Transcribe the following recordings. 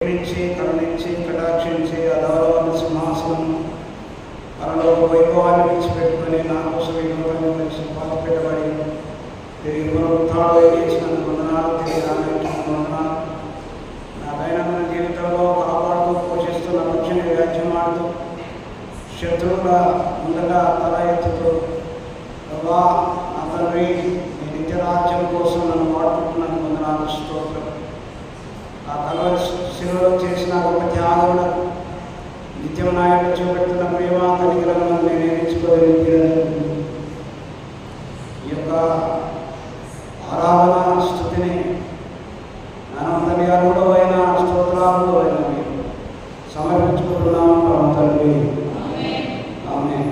కరుణించి కటాక్షించి అదాలవాళ్ళ సింహాసనం పరలోక వైభవాన్ని విడిచిపెట్టుకుని నా కోసం పాల్పెట్టబడి తిరిగి పునరుత్థానం చేసినందుకు వందనాలు, తిరిగి రానటువంటి వందనాలు. నా దైనందిన జీవితంలో కాపాడుతూ పోషిస్తున్న రక్షణ వ్యాజ్యం ఆడుతూ శత్రువుల ముందుగా తల ఎత్తుతూ ప్రభా నా తండ్రి నీ నిత్య రాజ్యం కోసం నన్ను వాడుకుంటున్నాను వందనాలు, స్తోత్రం. ఆ కలవరి శిలువలో చేసిన ఒక త్యాగముడు నిత్యం నాయకుడు చూపెడుతున్న ప్రేమ కనికరములను నేను నేర్చుకోగలిగాను. ఈ యొక్క ఆరాధన స్థుతిని అనంతని అరుడైన స్తోత్రాలు సమర్పించుకుంటున్నాము పరమ తండ్రి. ఆమేన్.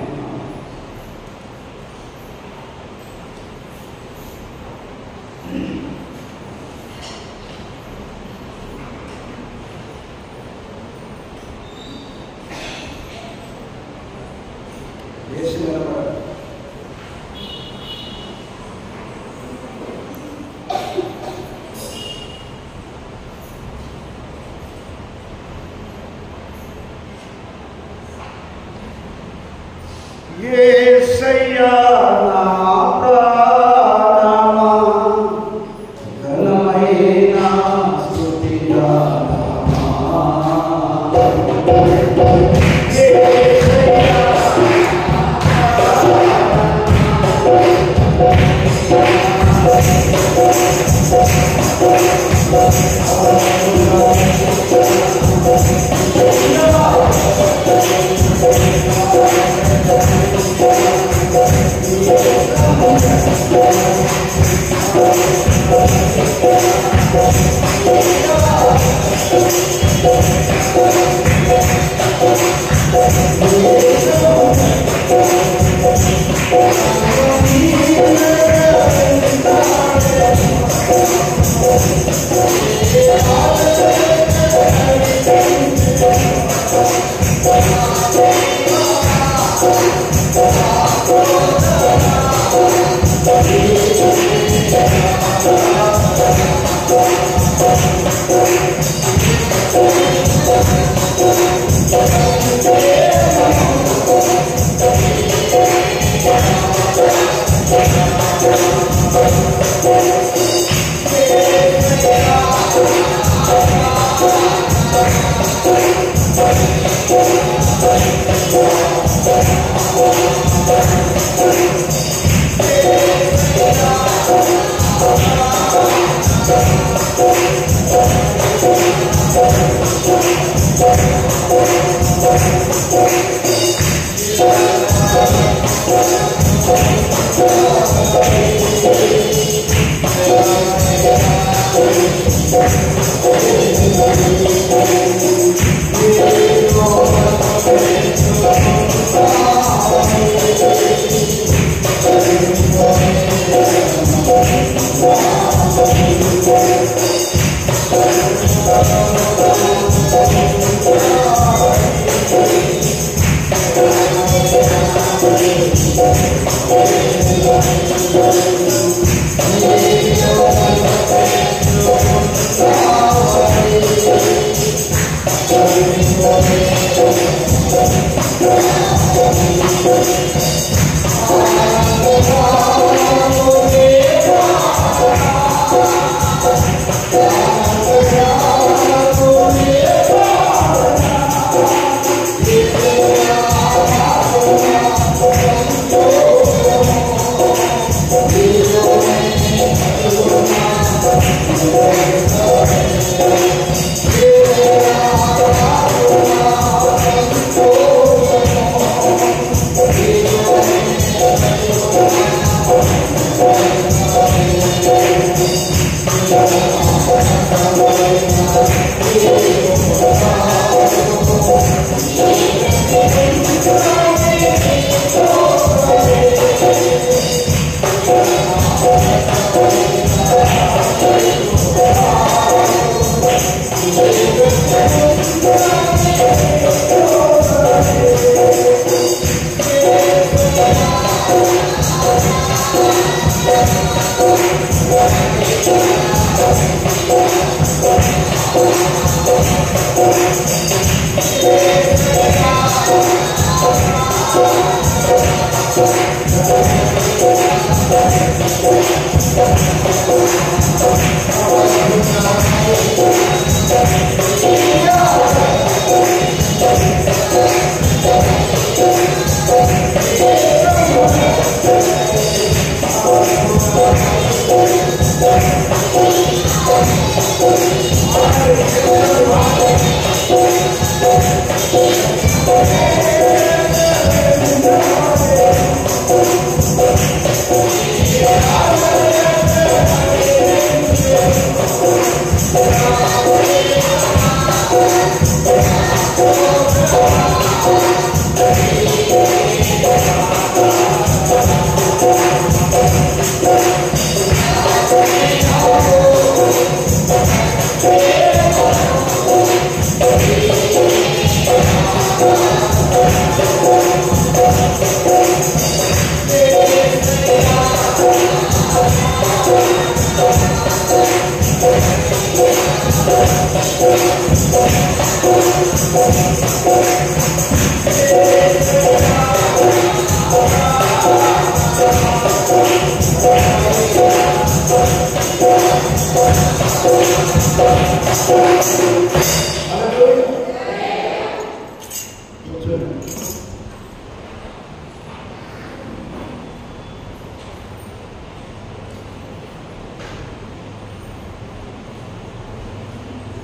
యేసయ్యా నా ప్రాణమా ఘనమైన స్తుతి గానమా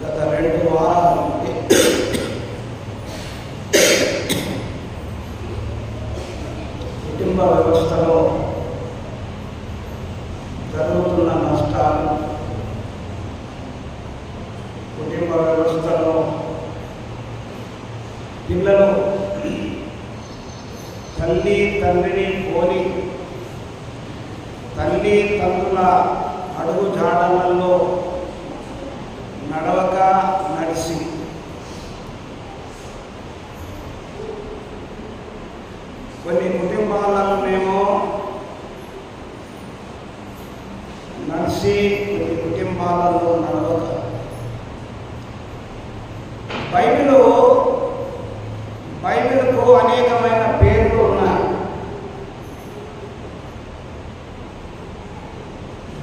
గత 2 వారాల నుండి కుటుంబ వ్యవస్థలో జరుగుతున్న నష్టాలు, కుటుంబ వ్యవస్థలో పిల్లలు తల్లి తండ్రిని పోలి తల్లి తండ్రుల అడుగు జాడలలో నడవక నడిచి కొన్ని కుటుంబాలలోనేమో నడిచి కొన్ని కుటుంబాలలో నడవక. బైబిలుకు అనేకమైన పేర్లు ఉన్నాయి.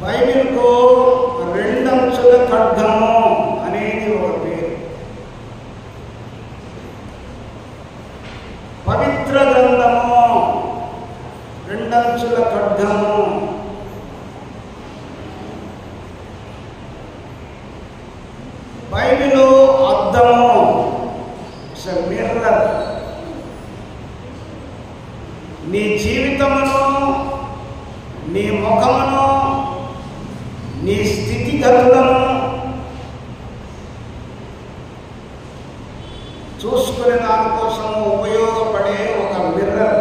బైబిల్కు 2 అంచుల ఖడ్గము అనేది ఒక పేరు. పవిత్ర గ్రంథము 2 అంచుల ఖడ్గము. బైబిలు అద్దము, మిర్రర్. నీ జీవితమును, నీ ముఖమును, నీ స్థితిగతులను చూసుకునే దానికోసము ఉపయోగపడే ఒక మిర్రర్.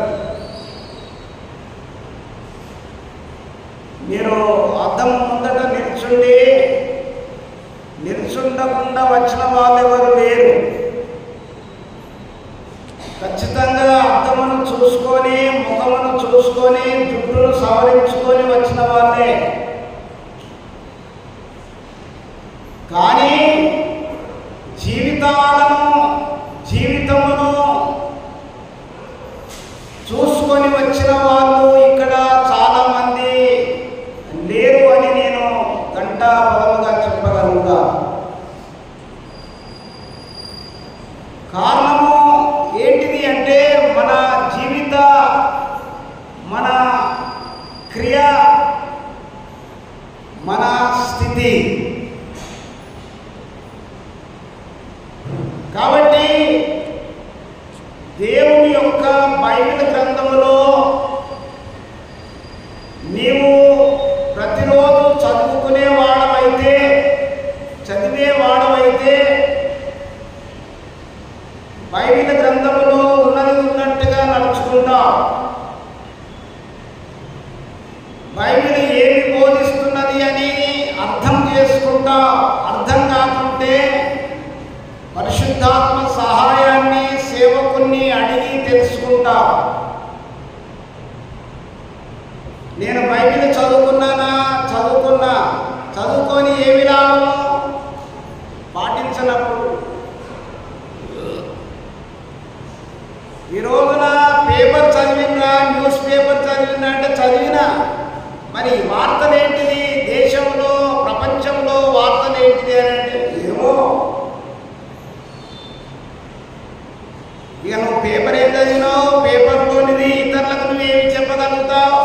మీరు అద్దం ముందట నిల్చుండకుండా వచ్చిన వాళ్ళు ఎవరు లేరు. ఖచ్చితంగా అద్దమును చూసుకొని, ముఖమును చూసుకొని, జుట్టును సవరించుకొని వచ్చిన వాళ్ళే. కానీ జీవితమును చూసుకొని వచ్చిన వాళ్ళు ఇక్కడ చాలా మంది లేరు అని నేను ఘంటాపథముగా చెప్పగలుగుతా. కారణము ఏంటిది అంటే మన క్రియ, మన స్థితి. కాబట్టి దేవుని యొక్క బైబిల్ గ్రంథములో నీవు ప్రతిరోజు చదివేవాడవైతే బైబిల్ గ్రంథములో ఉన్నట్టుగా నడుచుకుంటావు. బైబిల్ ఏమి బోధిస్తున్నది అని అర్థం చేసుకుంటావు. అర్థం కాకుంటే పరిశుద్ధాత్మ సహాయాన్ని సేవకుని అడిగి తెలుసుకుంటా. నేను బైబిల్ చదువుకొని ఏమి లాభము? పాటించినప్పుడు. ఈ రోజున పేపర్ చదివినా, న్యూస్ పేపర్ చదివినా అంటే చదివినా, మరి వార్తలు ఏంటిది? ఏంటిది అని అంటే ఏమో. ఇక నువ్వు పేపర్ ఏం చదివినావు, పేపర్లోనిది ఇతరులకు నువ్వేమి చెప్పగలుగుతావు?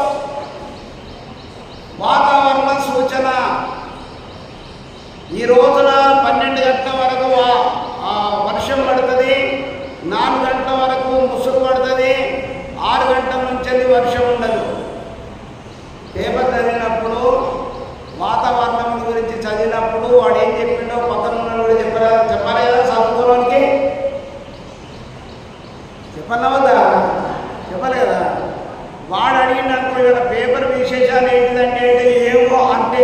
వాతావరణ సూచన ఈ రోజున 12 గంటల వరకు వర్షం పడుతుంది, 4 గంటల వరకు ముసురు పడుతుంది, 6 గంటల నుంచి వర్షం ఉండదు. పేపర్ చదివినప్పుడు వాతావరణం గురించి చదివినప్పుడు వాడు ఏం చెప్పిండో పక్కన ఉన్న కూడా చెప్పాలి కదా. చదువుకోవడానికి చెప్పనవద్దా? చెప్పాలి కదా. వాడు అడిగిన అనుకో కదా పేపర్ విశేషాలు ఏంటిదంటే ఏమో అంటే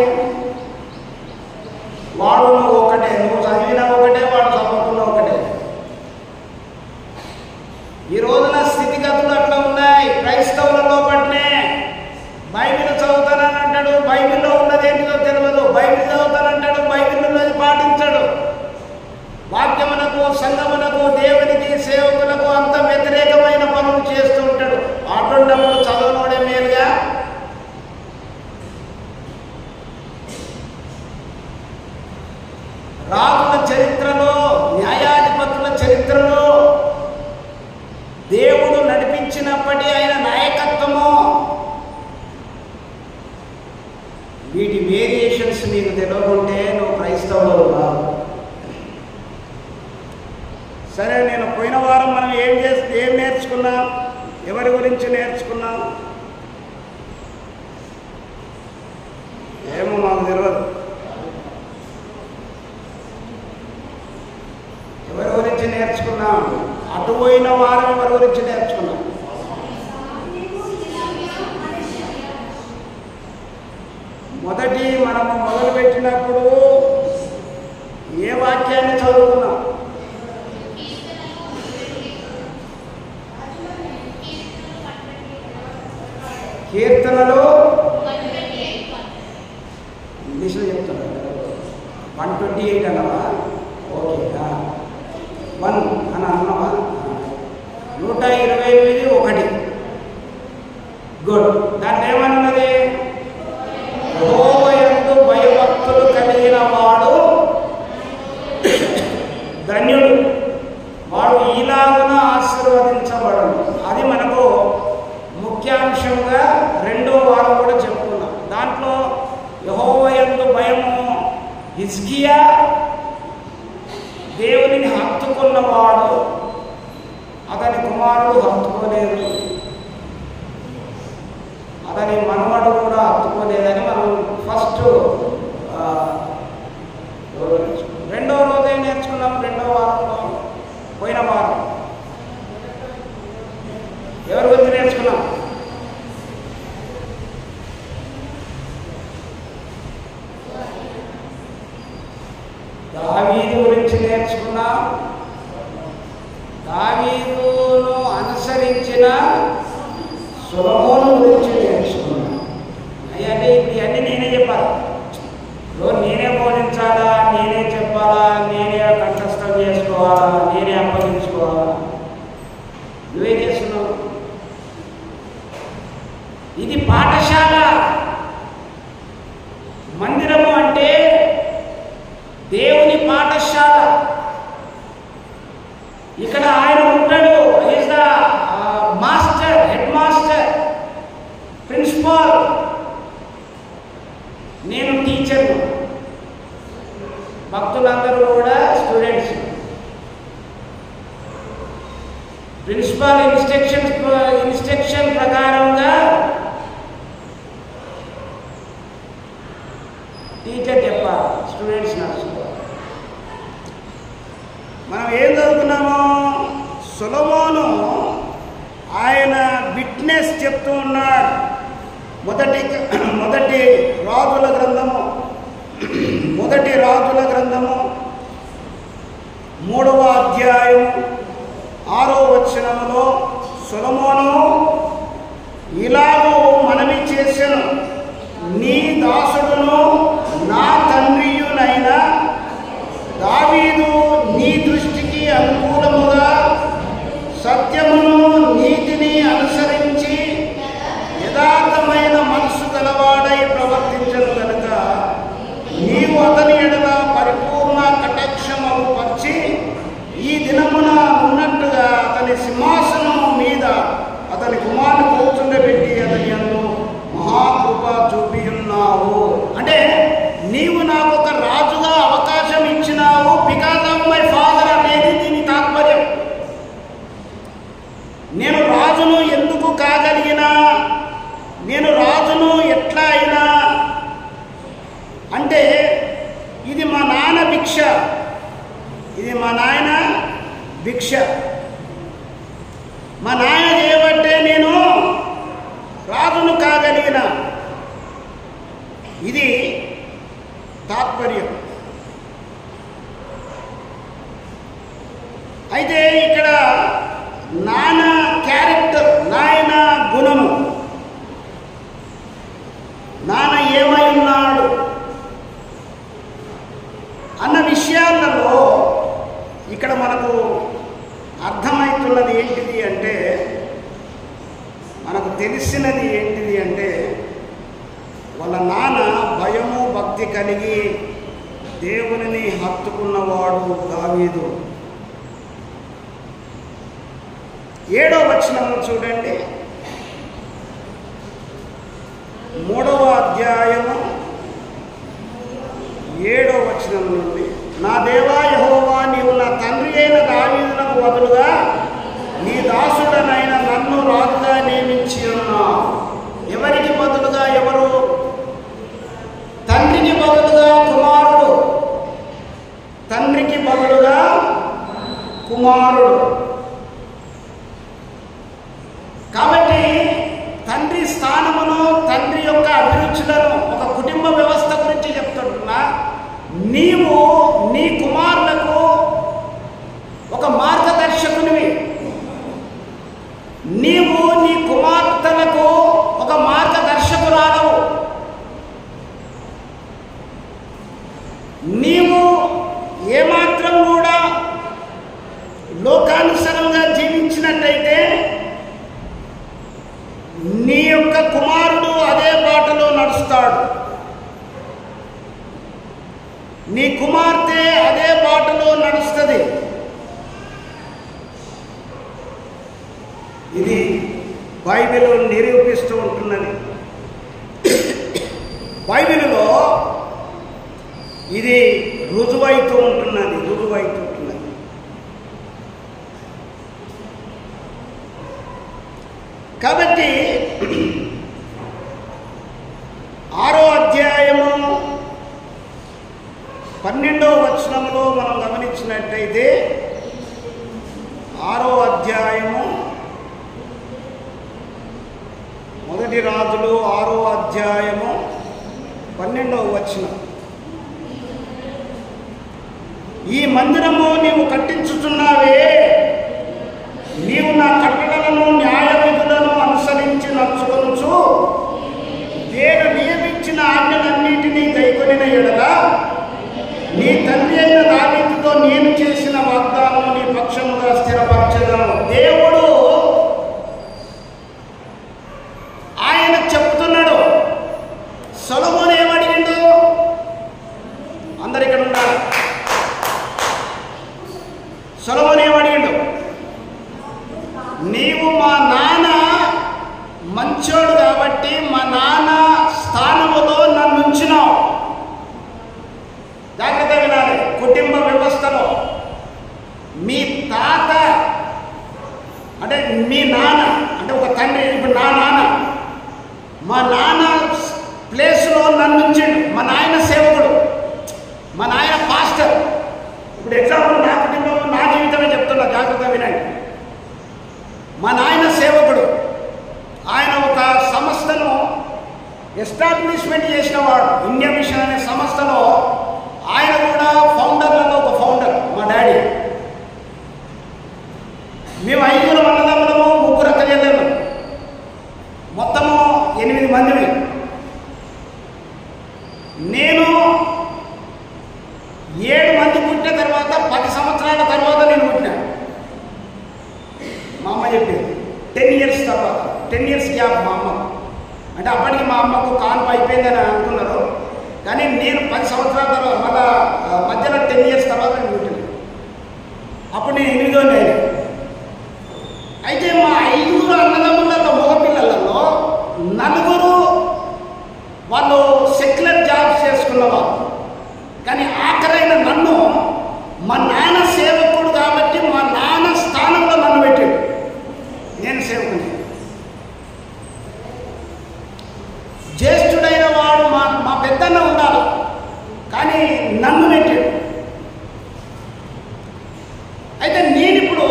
వాడు నువ్వు ఒకటే, నువ్వు చదివిన ఒకటే, వాడు చదువుకున్న ఒకటే. ఈ రోజున స్థితిగతులు అట్లా ఉన్నాయి. క్రైస్తవులలో పట్నే బైబిల్ చదువుతానని అంటాడు, బైబిల్లో ఉన్నది ఏంటిదో తెలియదు. బైబిల్ చదువుతానంటాడు, బైబిల్ ఉన్నది పాటించాడు. వాక్యమునకు, సంఘమునకు, దేవునికి, సేవకులకు అంత వ్యతిరేకమైన పనులు చేస్తూ ఉంటాడు. అటువంటిప్పుడు చదవనోడే మేలుగా. రాజుల చరిత్రలో, న్యాయాధిపతుల చరిత్రలో దేవుడు నడిపించినప్పటి ఆయన నాయకత్వము, వీటి వేరియేషన్స్ నీకు తెలియకుంటే నువ్వు క్రైస్తవులు కాదు. సరే, నేను పోయిన వారం మనం ఏం నేర్చుకున్నాం? ఎవరి గురించి నేర్చుకున్నాం? ఏమో మాకు తెలియదు. ఎవరి గురించి నేర్చుకున్నాం? అటు పోయిన వారం ఎవరి గురించి నేర్చుకున్నాం? మనము మొదలుపెట్టినప్పుడు ఏ వాక్యాన్ని చదువుకున్నాం? కీర్తనలు ఇంగ్లీష్లో చెప్తున్నారు 128 అన్నవా? ఓకే, 1 అని అన్నవా? 128 1. గుడ్. దాంట్లో ఏమన్నది? యెహోవాయందు భయభక్తులు కలిగిన వాడు ధన్యుడు, వాడు ఈలాగున ఆశీర్వదించబడను. అది మనకు ముఖ్యాంశంగా రెండో వారం కూడా చెప్పుకున్నాం. దాంట్లో యెహోవాయందు భయము, హిజ్కియా దేవునిని హత్తుకున్నవాడు, అతని కుమారుడు హత్తుకోలేదు, అతని మనవడు కూడా హత్తుకోలేదని మనం ఫస్ట్ రెండో రోజే నేర్చుకున్నాం. రెండో వారంలో పోయిన వారం ఎవరి గురించి నేర్చుకున్నాం? దావీదు గురించి నేర్చుకున్నాం. దావీదును అనుసరించిన సొలొమోను గురించి నేర్చుకున్నాం. అంటే ఇవన్నీ నేనే చెప్పాలి, నేనే బోధించాలా, నేనే చెప్పాలా, నేనే కంఠస్థం చేసుకోవాలా, నేనే అప్పగించుకోవాలా? నువ్వేం చేస్తున్నావు? ఇది పాఠశాల. మందిరము అంటే దేవుని పాఠశాల. ఇక్కడ ఆయన ఉంటాడు, is the master, head master, principal. నేను టీచర్ను, భక్తులందరూ కూడా స్టూడెంట్స్. ప్రిన్సిపాల్ ఇన్స్ట్రక్షన్ ప్రకారంగా టీచర్ చెప్పాలి, స్టూడెంట్స్ నడుచుకోవాలి. మనం ఏం చదువుకున్నాము? సొలొమోను ఆయన విట్నెస్ చెప్తూ ఉన్నాడు. మొదటి రాజుల గ్రంథము 3వ అధ్యాయం 6వ వచనములో సొలొమోను ఇలాగూ మనవి చేసెను, నీ దాసుడును నా తండ్రియునైన దావీదు నీ దృష్టికి అనుకూలముగా సత్యమును నీతిని అనుసరించి యథార్థమైన మనసు గలవాడై ప్రవర్తించను కనుక నీవు అతని ఎడల ఈ దినమున ఉన్నట్టుగా అతని సింహాసనం మీద అతని కుమారుని కూర్చుండబెట్టి అతని యందు మహాకృప చూపి ఉన్నావు. అంటే నీవు నాకు ఒక రాజుగా అవకాశం ఇచ్చినావు, బికాజ్ ఆఫ్ మై ఫాదర్ అనేది దీని తాత్పర్యం. నేను రాజును ఎందుకు కాగలిగినా, నేను రాజును ఎట్లా అయినా అంటే ఇది మా నాన్న భిక్ష, ఇది మా నాయన భిక్ష. మా నాయన చేయబట్టే నేను రాజును కాగలిగిన, ఇది తాత్పర్యం. అయితే ఇక్కడ నాన్న క్యారెక్టర్, నాయన గుణము, నాన్న ఏమై ఉన్నాడు అన్న విషయాలలో ఇక్కడ మనకు అర్థమవుతున్నది ఏంటిది అంటే, మనకు తెలిసినది ఏంటిది అంటే, వాళ్ళ నాన్న భయము భక్తి కలిగి దేవునిని హత్తుకున్నవాడు దావీదు. 7వ వచనం చూడండి, 3వ అధ్యాయము 7వ వచనం నుండి, నా దేవా యెహోవా, నీవు నా తండ్రి అయిన దావీదునకు బదులుగా నీ దాసుడనైన నన్ను రాజుగా నియమించి ఉన్నావు. ఎవరికి బదులుగా? ఎవరు? తండ్రికి బదులుగా కుమారుడు, తండ్రికి బదులుగా కుమారుడు. కాబట్టి తండ్రి స్థానమును, తండ్రి యొక్క అభిరుచులను, ఒక కుటుంబ వ్యవస్థ గురించి చెప్తున్నా, నీవు నీ కుమారులకు ఒక మార్గదర్శకునివి, నీవు నీ కుమార్తెలకు ఒక మార్గదర్శకురాలవు. నీవు ఏమాత్రం కూడా లోకానుసారంగా జీవించినట్టయితే నీ యొక్క కుమారుడు అదే బాటలో నడుస్తాడు, నీ కుమార్తె అదే బాటలో నడుస్తుంది. ఇది బైబిల్ నిరూపిస్తూ ఉంటున్నది. బైబిల్లో ఇది రుజువైతూ ఉంటున్నది. కాబట్టి 6వ అధ్యాయము 12వ వచనంలో మనం గమనించినట్టయితే, 6వ అధ్యాయము 1 రాజులు 6వ అధ్యాయము 12వ వచనం, ఈ మందిరము నీవు కట్టించుచున్నావే, నీవు నా కట్టడలను న్యాయ విధులను అనుసరించి నడుచుకొనుచు నేను నియమించిన ఆజ్ఞలన్నిటినీ గైకొనిన ఎడల నీ తండ్రి అయిన దావీదుతో నేను చేసిన వాగ్దానము నీ పక్షముగా స్థిరపరచెదను. దేవుడు ఆయన చెప్తున్నాడు. సొలొమోను ఏమడిగిండు? అందరు ఇక్కడ ఉండాలి. సొలొమోను ఏమడిగిండు? నీవు మా నాన్న మంచోడు కాబట్టి మా నాన్న స్థానములో నన్ను ఉంచినావు. జాగ్రత్త వినాలి. కుటుంబ వ్యవస్థలో మీ తాత అంటే మీ నాన్న అంటే ఒక తండ్రి, ఇప్పుడు నా నాన్న, మా నాన్న ప్లేస్లో నన్ను ఉంచిండు. మా నాయన సేవకుడు, మా నాయన పాస్టర్. ఇప్పుడు ఎగ్జాంపుల్ నా కుటుంబంలో నా జీవితమే చెప్తున్నా, జాగ్రత్త వినండి. మా నాయన సేవకుడు, ఆయన ఒక సంస్థను ఎస్టాబ్లిష్మెంట్ చేసినవాడు. ఇండియా మిషన్ అనే సంస్థలో ఆయన కూడా ఫౌండర్లలో ఒక ఫౌండర్ మా డాడీ. మేము 5 అన్నదమ్ములము, 3 అక్క చెల్లెళ్ళు, మొత్తము 8 మందిని. నేను 7 మంది పుట్టిన తర్వాత 10 సంవత్సరాల తర్వాత నేను పుట్టినా. మా అమ్మ చెప్పింది 10 ఇయర్స్ తర్వాత, 10 ఇయర్స్ గ్యాప్ మా అమ్మ. అంటే అప్పటికి మా అమ్మకు కాన్పు అయిపోయిందని అనుకున్నారు, కానీ నేను 10 సంవత్సరాల తర్వాత మళ్ళా మధ్యలో 10 ఇయర్స్ తర్వాత నేను పుట్టిన. అప్పుడు నేను 8వ నెల. అయితే మా 5 అన్నదమ్ములలో మగపిల్లలలో 4 వాళ్ళు సెక్యులర్ జాబ్స్ చేసుకున్నవారు. కానీ ఆఖరైన నన్ను మా నాన్న సేవకుడు కాబట్టి మా నాన్న స్థానంలో నన్ను పెట్టాడు. నేను సేవకుని. జ్యేష్ఠుడైన వాడు మా పెద్దన్న ఉండాలి, కానీ నన్ను పెట్టాడు. అయితే నేను ఇప్పుడు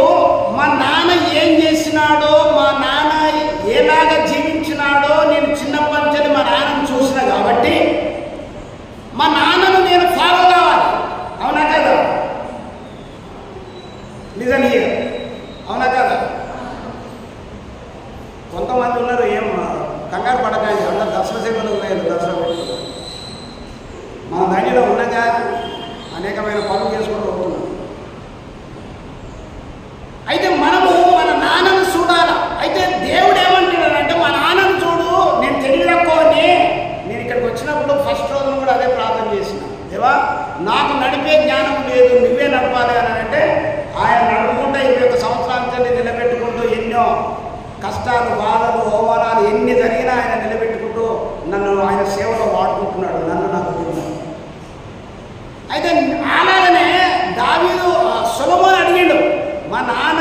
మా నాన్న ఏం చేసినాడో, మా నాన్న ఎలాగా జీవించినాడో నేను చిన్నప్పటి నుంచి మా నాన్నను చూసిన కాబట్టి మా నాన్నను నేను ఫాలో కావాలి. అవునా కదా? నిజంగా అవునా కదా? కొంతమంది ఉన్నారు, ఏం కంగారు పడకండి, అందరు దసరా సేవలు లేదు, దసరా పెట్టుకున్నారు. మన దానిలో ఉండగా అనేకమైన పనులు చేసుకుంటూ పోతున్నాం. అయితే మనము మన నాన్నను చూడాలి. అయితే దేవుడు ఏమంటున్నాడంటే, మా నాన్నను చూడు, నేను తెలియకపోని నేను ఇక్కడికి వచ్చినప్పుడు ఫస్ట్ రోజున కూడా అదే ప్రార్థన చేసిన, దేవా నాకు నడిపే జ్ఞానం లేదు, నువ్వే నడపాలి అని అంటే ఆయన నడుపుకుంటూ 21 సంవత్సరాల నిలబెట్టుకుంటూ ఎన్నో కష్టాలు, బాధలు, అవమానాలు ఎన్ని జరిగినా ఆయన నిలబెట్టుకుంటూ నన్ను ఆయన సేవలో వాడుకుంటున్నాడు, నన్ను నాకు తెలియదు. అయితే అలాగనే దావీదు సొలొమోను అడిగిండు, మా నాన్న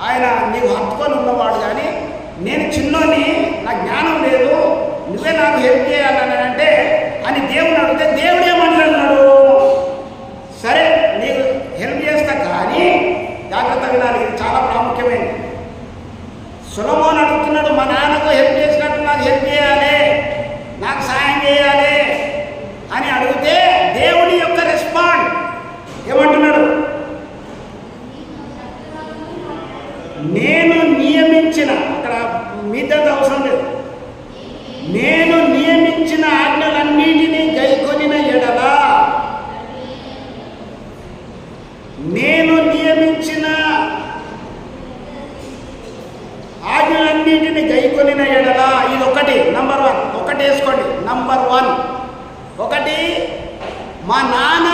ఆయన నీవు హత్తుకొని ఉన్నవాడు, కానీ నేను చిన్నోని, నా జ్ఞానం లేదు, నువ్వే నాకు హెల్ప్ చేయాలని అంటే అని దేవుని అడిగితే దేవుడు ఏమంటున్నాడు, సరే నీకు హెల్ప్ చేస్తా, కానీ జాగ్రత్త వినాలి, ఇది చాలా ప్రాముఖ్యమైనది. సొలొమోను అడుగుతున్నాడు, మా నాన్నకు హెల్ప్ చేసినట్టు నాకు హెల్ప్ చేయాలి, నాకు సాయం చేయాలి అని అడిగితే దేవుని యొక్క రెస్పాండ్ ఏమంటున్నాడు, నేను నియమించిన, అక్కడ మిగతా అవసరం లేదు, నేను నియమించిన ఆజ్ఞలన్నిటినీ గైకొనిన ఎడల, నేను నియమించిన ఆజ్ఞలన్నిటిని గైకొనిన ఎడల, ఇది ఒకటి, నంబర్ 1, ఒకటి వేసుకోండి. నంబర్ 1, ఒకటి మా నాన్న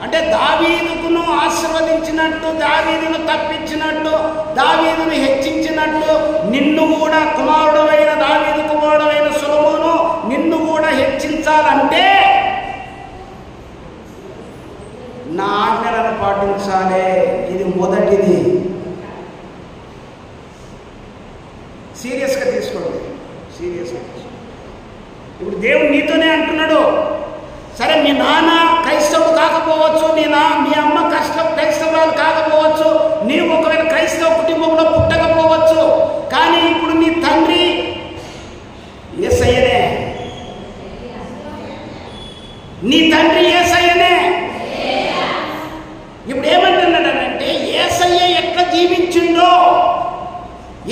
అంటే దావీదుకును ఆశీర్వదించినట్టు, దావీదును తప్పించినట్టు, దావీదును హెచ్చించినట్టు నిన్ను కూడా కుమారుడమైన దావీదు కుమారుడమైన సొలొమోను నిన్ను కూడా హెచ్చించాలంటే నా ఆజ్ఞలను పాటించాలి. ఇది మొదటిది. సీరియస్గా తీసుకోండి, సీరియస్గా తీసుకోండి. ఇప్పుడు దేవుడు నీతోనే అంటున్నాడు, సరే మీ నాన్న క్రైస్తవుడు కాకపోవచ్చు, మీ అమ్మ క్రైస్తవురాలు కాకపోవచ్చు, నీవు ఒకవేళ క్రైస్తవ కుటుంబంలో పుట్టకపోవచ్చు, కానీ ఇప్పుడు నీ తండ్రి యేసయ్యనే, నీ తండ్రి యేసయ్యనే. ఇప్పుడు ఏమంటున్నాడనంటే, యేసయ్య ఎట్లా జీవించిండో,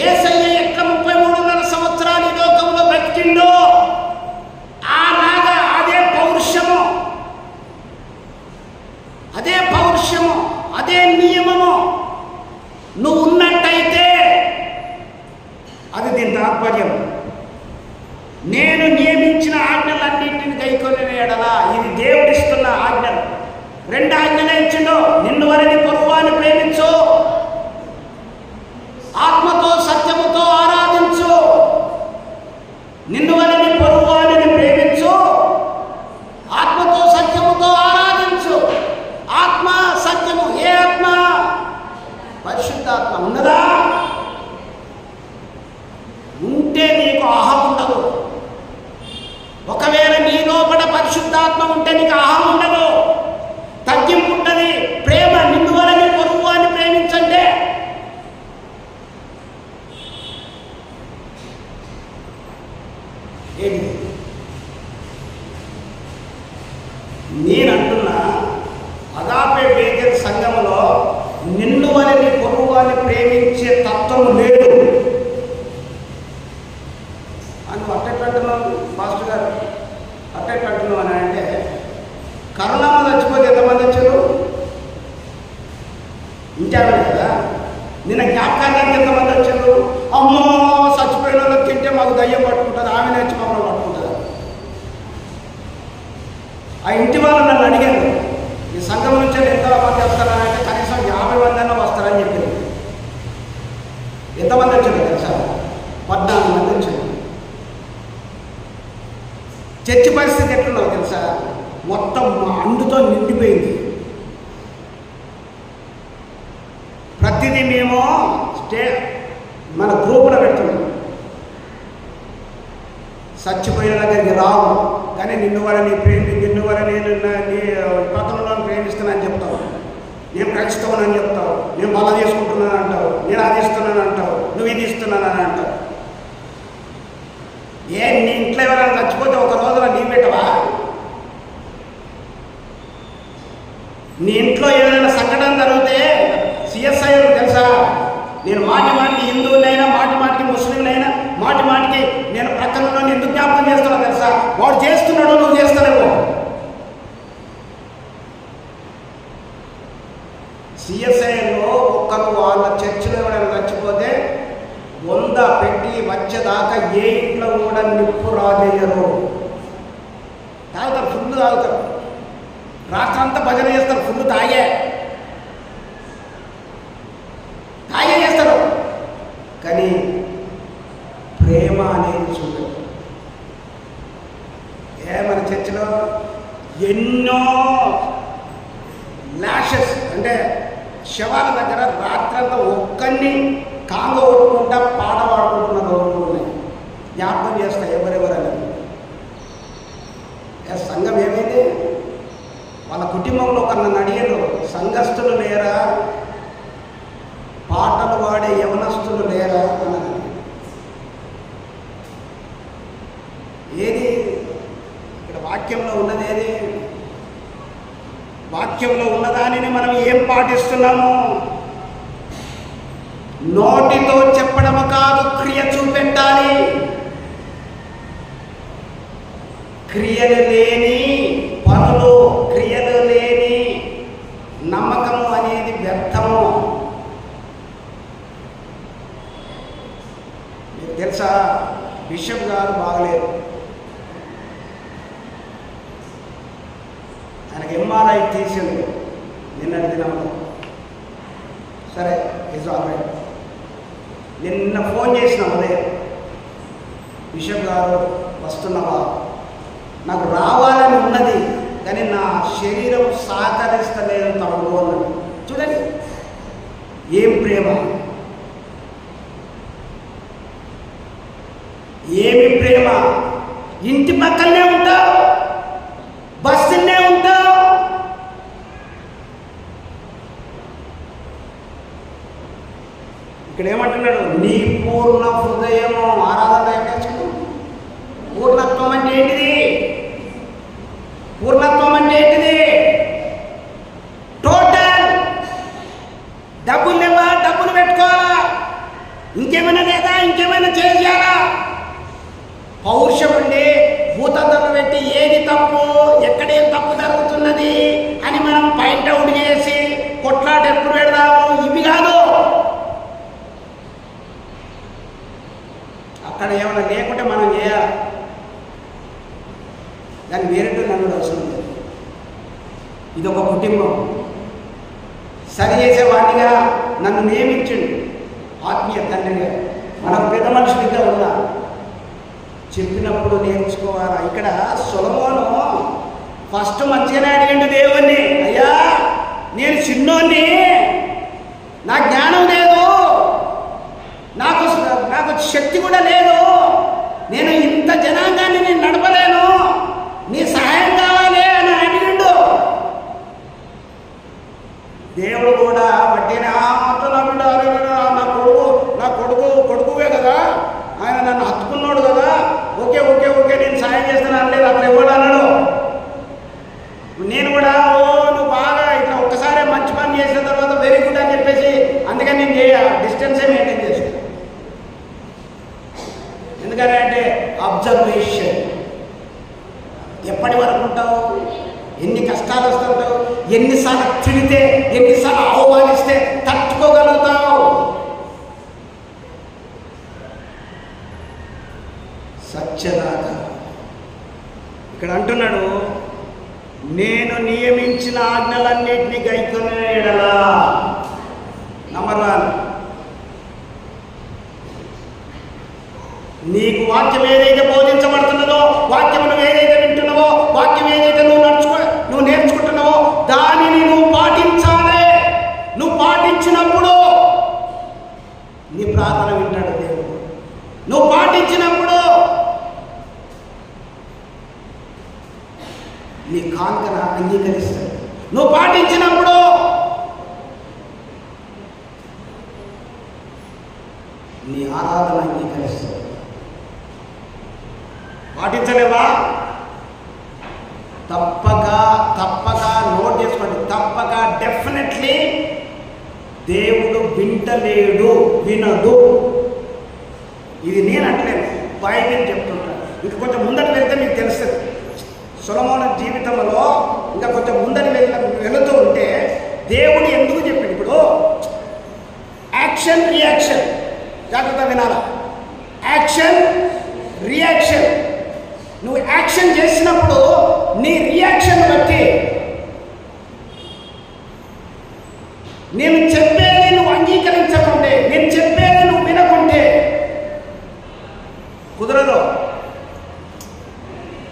యేసయ్య ఎట్లా 33.5 సంవత్సరాలు ఈ లోకంలో బతికిండో, అలాగా అదే పౌరుషము, అదే నియమము నువ్వు ఉన్నట్టయితే అది దీని తాత్పర్యం. నేను నియమించిన ఆజ్ఞలన్నింటిని గైకొనిన ఎడల, ఇది దేవుడిస్తున్న ఆజ్ఞలు. 2 ఆజ్ఞలు ఇచ్చిండు, నిన్ను వలని పొరుగువాని ప్రేమించు, ఆత్మతో సత్యముతో ఆరాధించు. నిన్ను వలని పొరుగువాని ప్రేమించు, ఆత్మతో సత్యముతో ఆరాధించు. ఆత్మ సత్యము, ఏ ఆత్మ? పరిశుద్ధాత్మ. ఉన్నదా? ఉంటే నీకు అహం ఉండదు. ఒకవేళ నీ లోపల పరిశుద్ధాత్మ ఉంటే నీకు అహం ఉండదు, తగ్గింపు ఉంటుంది, ప్రేమ. నిన్ను వలని పొరుగు అని ప్రేమించంటే ఏంటి? నేనంటున్నా, అగాపే బేతెల్ సంఘములో నిన్ను వలని పొరుగు అని ప్రేమించే తత్వం లేదు అని అట్టెట్లంటున్నాను. పాస్టర్ గారు అట్టెట్లంటున్నావు అని అంటే, కరోనాలో చచ్చిపోతే ఎంతమంది వచ్చారు? ఇంటారు కదా. నిన్న జ్ఞాపకానికి ఎంతమంది వచ్చారు? అమ్మో చచ్చిపోయిన వాళ్ళకి తింటే మాకు దయ్యం పట్టుకుంటుంది, ఆమె నేర్చి మమ్మల్ని పట్టుకుంటుంది. ఆ ఇంటి వాళ్ళు నన్ను అడిగారు, ఈ సంఘం నుంచి ఎంత చేస్తానంటే కనీసం 50 మంది వస్తారని చెప్పింది. ఎంతమంది వచ్చారు తెలుసా? 14 మంది వచ్చారు. చర్చి పరిస్థితి ఎట్లున్నావు తెలుసా? మొత్తం అండుతో నిండిపోయింది. ప్రతిదీ మేము మన గ్రూపులో పెడుతున్నాం. చచ్చిపోయిన దగ్గరికి రావు, కానీ నిన్ను వరని నేను నీ పక్కన ప్రేమిస్తున్నానని చెప్తావు, నేను ఖచ్చితమని చెప్తావు, నేను మళ్ళా తీసుకుంటున్నాను అంటావు, నేను అది ఇస్తున్నాను అంటావు, నువ్వు ఇది ఇస్తున్నానని అంటావు. నీ ఇంట్లో ఎవరైనా చచ్చిపోతే ఒక రోజున నీ పెట్టవా? నీ ఇంట్లో ఏదైనా సంఘటన జరిగితే సిఎస్ఐ తెలుసా? నేను మాటికి హిందువులైనా, మాటికి ముస్లింలైనా, మాటికి నేను ప్రక్కన ఎందుకు జ్ఞాపకం చేస్తున్నా తెలుసా? వాడు చేస్తున్నాడు, నువ్వు చేస్తానేమో. సిఎస్ఐలో ఒక్కరు వాళ్ళ చర్చిలో ఎవరైనా చచ్చిపోతే 100 పెట్టి వచ్చేదాకా ఏ ఇంట్లో కూడా నిప్పు రాజేయరు. తాగుతారు, ఫుల్ తాగుతారు, రాత్రంతా భజన చేస్తారు, ఫుల్ తాగే చేస్తారు. కానీ ప్రేమ అనేది చూడదు. మన చర్చిలో ఎన్నో లాషెస్ అంటే శవాల దగ్గర రాత్రంతా ఒక్కరిని కాంగో కొట్టుకుంటా పాట పాడుకుంటున్న రోజులు ఉన్నాయి. జ్ఞాపకం చేస్తా ఎవరెవరని. సంఘం ఏమైంది? వాళ్ళ కుటుంబంలో నన్ను అడిగారు, సంఘస్థులు లేరా, పాటలు పాడే యవనస్తులు లేరా అన్నది. ఏది ఇక్కడ వాక్యంలో ఉన్నది? ఏది వాక్యంలో ఉన్నదానిని మనం ఏం పాటిస్తున్నాము? నోటితో చెప్పడము కాదు, క్రియ చూపెట్టాలి. క్రియలు లేని పనులు, క్రియలు లేని నమ్మకము అనేది వ్యర్థము. మీకు తెలుసా, బిషప్ గారు బాగలేరు. ఆయనకు ఎంఆర్ఐ తీసింది నిన్నటి దినంలో. సరే, ఇస్ ఆల్ రైట్. నేను నిన్న ఫోన్ చేసిన ఉదయం, బిషప్ గారు వస్తున్నావా? నాకు రావాలని ఉన్నది, కానీ నా శరీరం సహకరిస్తలేదు తమ్ముడు అన్నది. చూడండి ఏం ప్రేమ, ఏమి ప్రేమ. ఇంటి పక్కనే ఉంటావు, బస్సునే ఉంటావు. ఇక్కడ ఏమంటున్నాడు? నీ పూర్ణ హృదయము. ఆరాధన ఎక్కచ్చు. పూర్ణత్వం అంటే ఏంటిది? పూర్ణత్వం అంటే ఏంటిది? టోటల్. డబ్బులు లేవా? డబ్బులు పెట్టుకోవాలా? ఇంకేమైనా లేదా? ఇంకేమైనా చేయాలా? పౌరుషం ఉండి భూతద్దలు పెట్టి ఏది తప్పు, ఎక్కడేం తప్పు జరుగుతున్నది అని మనం పాయింట్ అవుట్ చేసి కొట్లాట ఎప్పుడు పెడదాము, ఇవి కాదు. అక్కడ ఏమైనా లేకుంటే మనం చేయాలి. దాన్ని వేరేటో నన్ను అవసరం లేదు. ఇది ఒక కుటుంబం. సరి చేసేవాడిగా నన్ను నియమించండి, ఆత్మీయ తండ్రిగా. మనం పెద్ద మనుషులుగా ఉన్నా చెప్పినప్పుడు నేర్చుకోవాలా. ఇక్కడ సొలొమోను ఫస్ట్ మంచిగానే అడిగిండు దేవుణ్ణి, అయ్యా నేను చిన్నోన్ని, నా జ్ఞానం లేదు, నాకు శక్తి కూడా లేదు, నేను ఇంత జనాంగాన్ని నేను నడపలేను, నీ సహాయం కావాలి అని అడిగిండు. దేవుడు కూడా బట్టినా నా కొడుకువే కదా, ఆయన నన్ను హత్తుకున్నాడు కదా, ఓకే ఓకే ఓకే నేను సాయం చేస్తాను అనలేదు. అట్లా ఇవ్వడు అన్నాడు. నేను కూడా నువ్వు బాగా ఇట్లా ఒక్కసారి మంచి పని చేసిన తర్వాత వెరీ గుడ్ అని చెప్పేసి అందుకని నేను డిస్టెన్సే మెయింటైన్ చేస్తాను. ఎందుకంటే అబ్జర్వేషన్. ఎప్పటి వరకు ఉంటావు? ఎన్ని కష్టాలు వస్తుంటావు? ఎన్నిసార్లు తిడితే, ఎన్నిసార్లు అవమానిస్తే తట్టుకోగలుగుతావు? సత్యదాత ఇక్కడ అంటున్నాడు, నేను నియమించిన ఆజ్ఞలన్నింటినీ గైకొనే నీ ఆరాధన అంగీకరిస్తావు. పాటించలేవా? తప్పక తప్పక నోట్ చేసుకోండి. తప్పక డెఫినెట్లీ దేవుడు వింటలేడు, వినడు. ఇది నేను అంటలేను, బైబిల్ చెప్తుంటాను. ఇంకా కొంచెం ముందట వెళ్తే మీకు తెలుస్తుంది. సొలొమోను జీవితంలో ఇంకా కొంచెం ముందట వెళుతూ ఉంటే దేవుడు ఎందుకు చెప్పాడు. ఇప్పుడు యాక్షన్ రియాక్షన్, జాగ్రత్త వినాలా. Action reaction. నువ్వు యాక్షన్ చేసినప్పుడు నీ రియాక్షన్ బట్టి నేను చెప్పేది నువ్వు అంగీకరించకుంటే, నేను చెప్పేది నువ్వు వినకుంటే కుదరదు.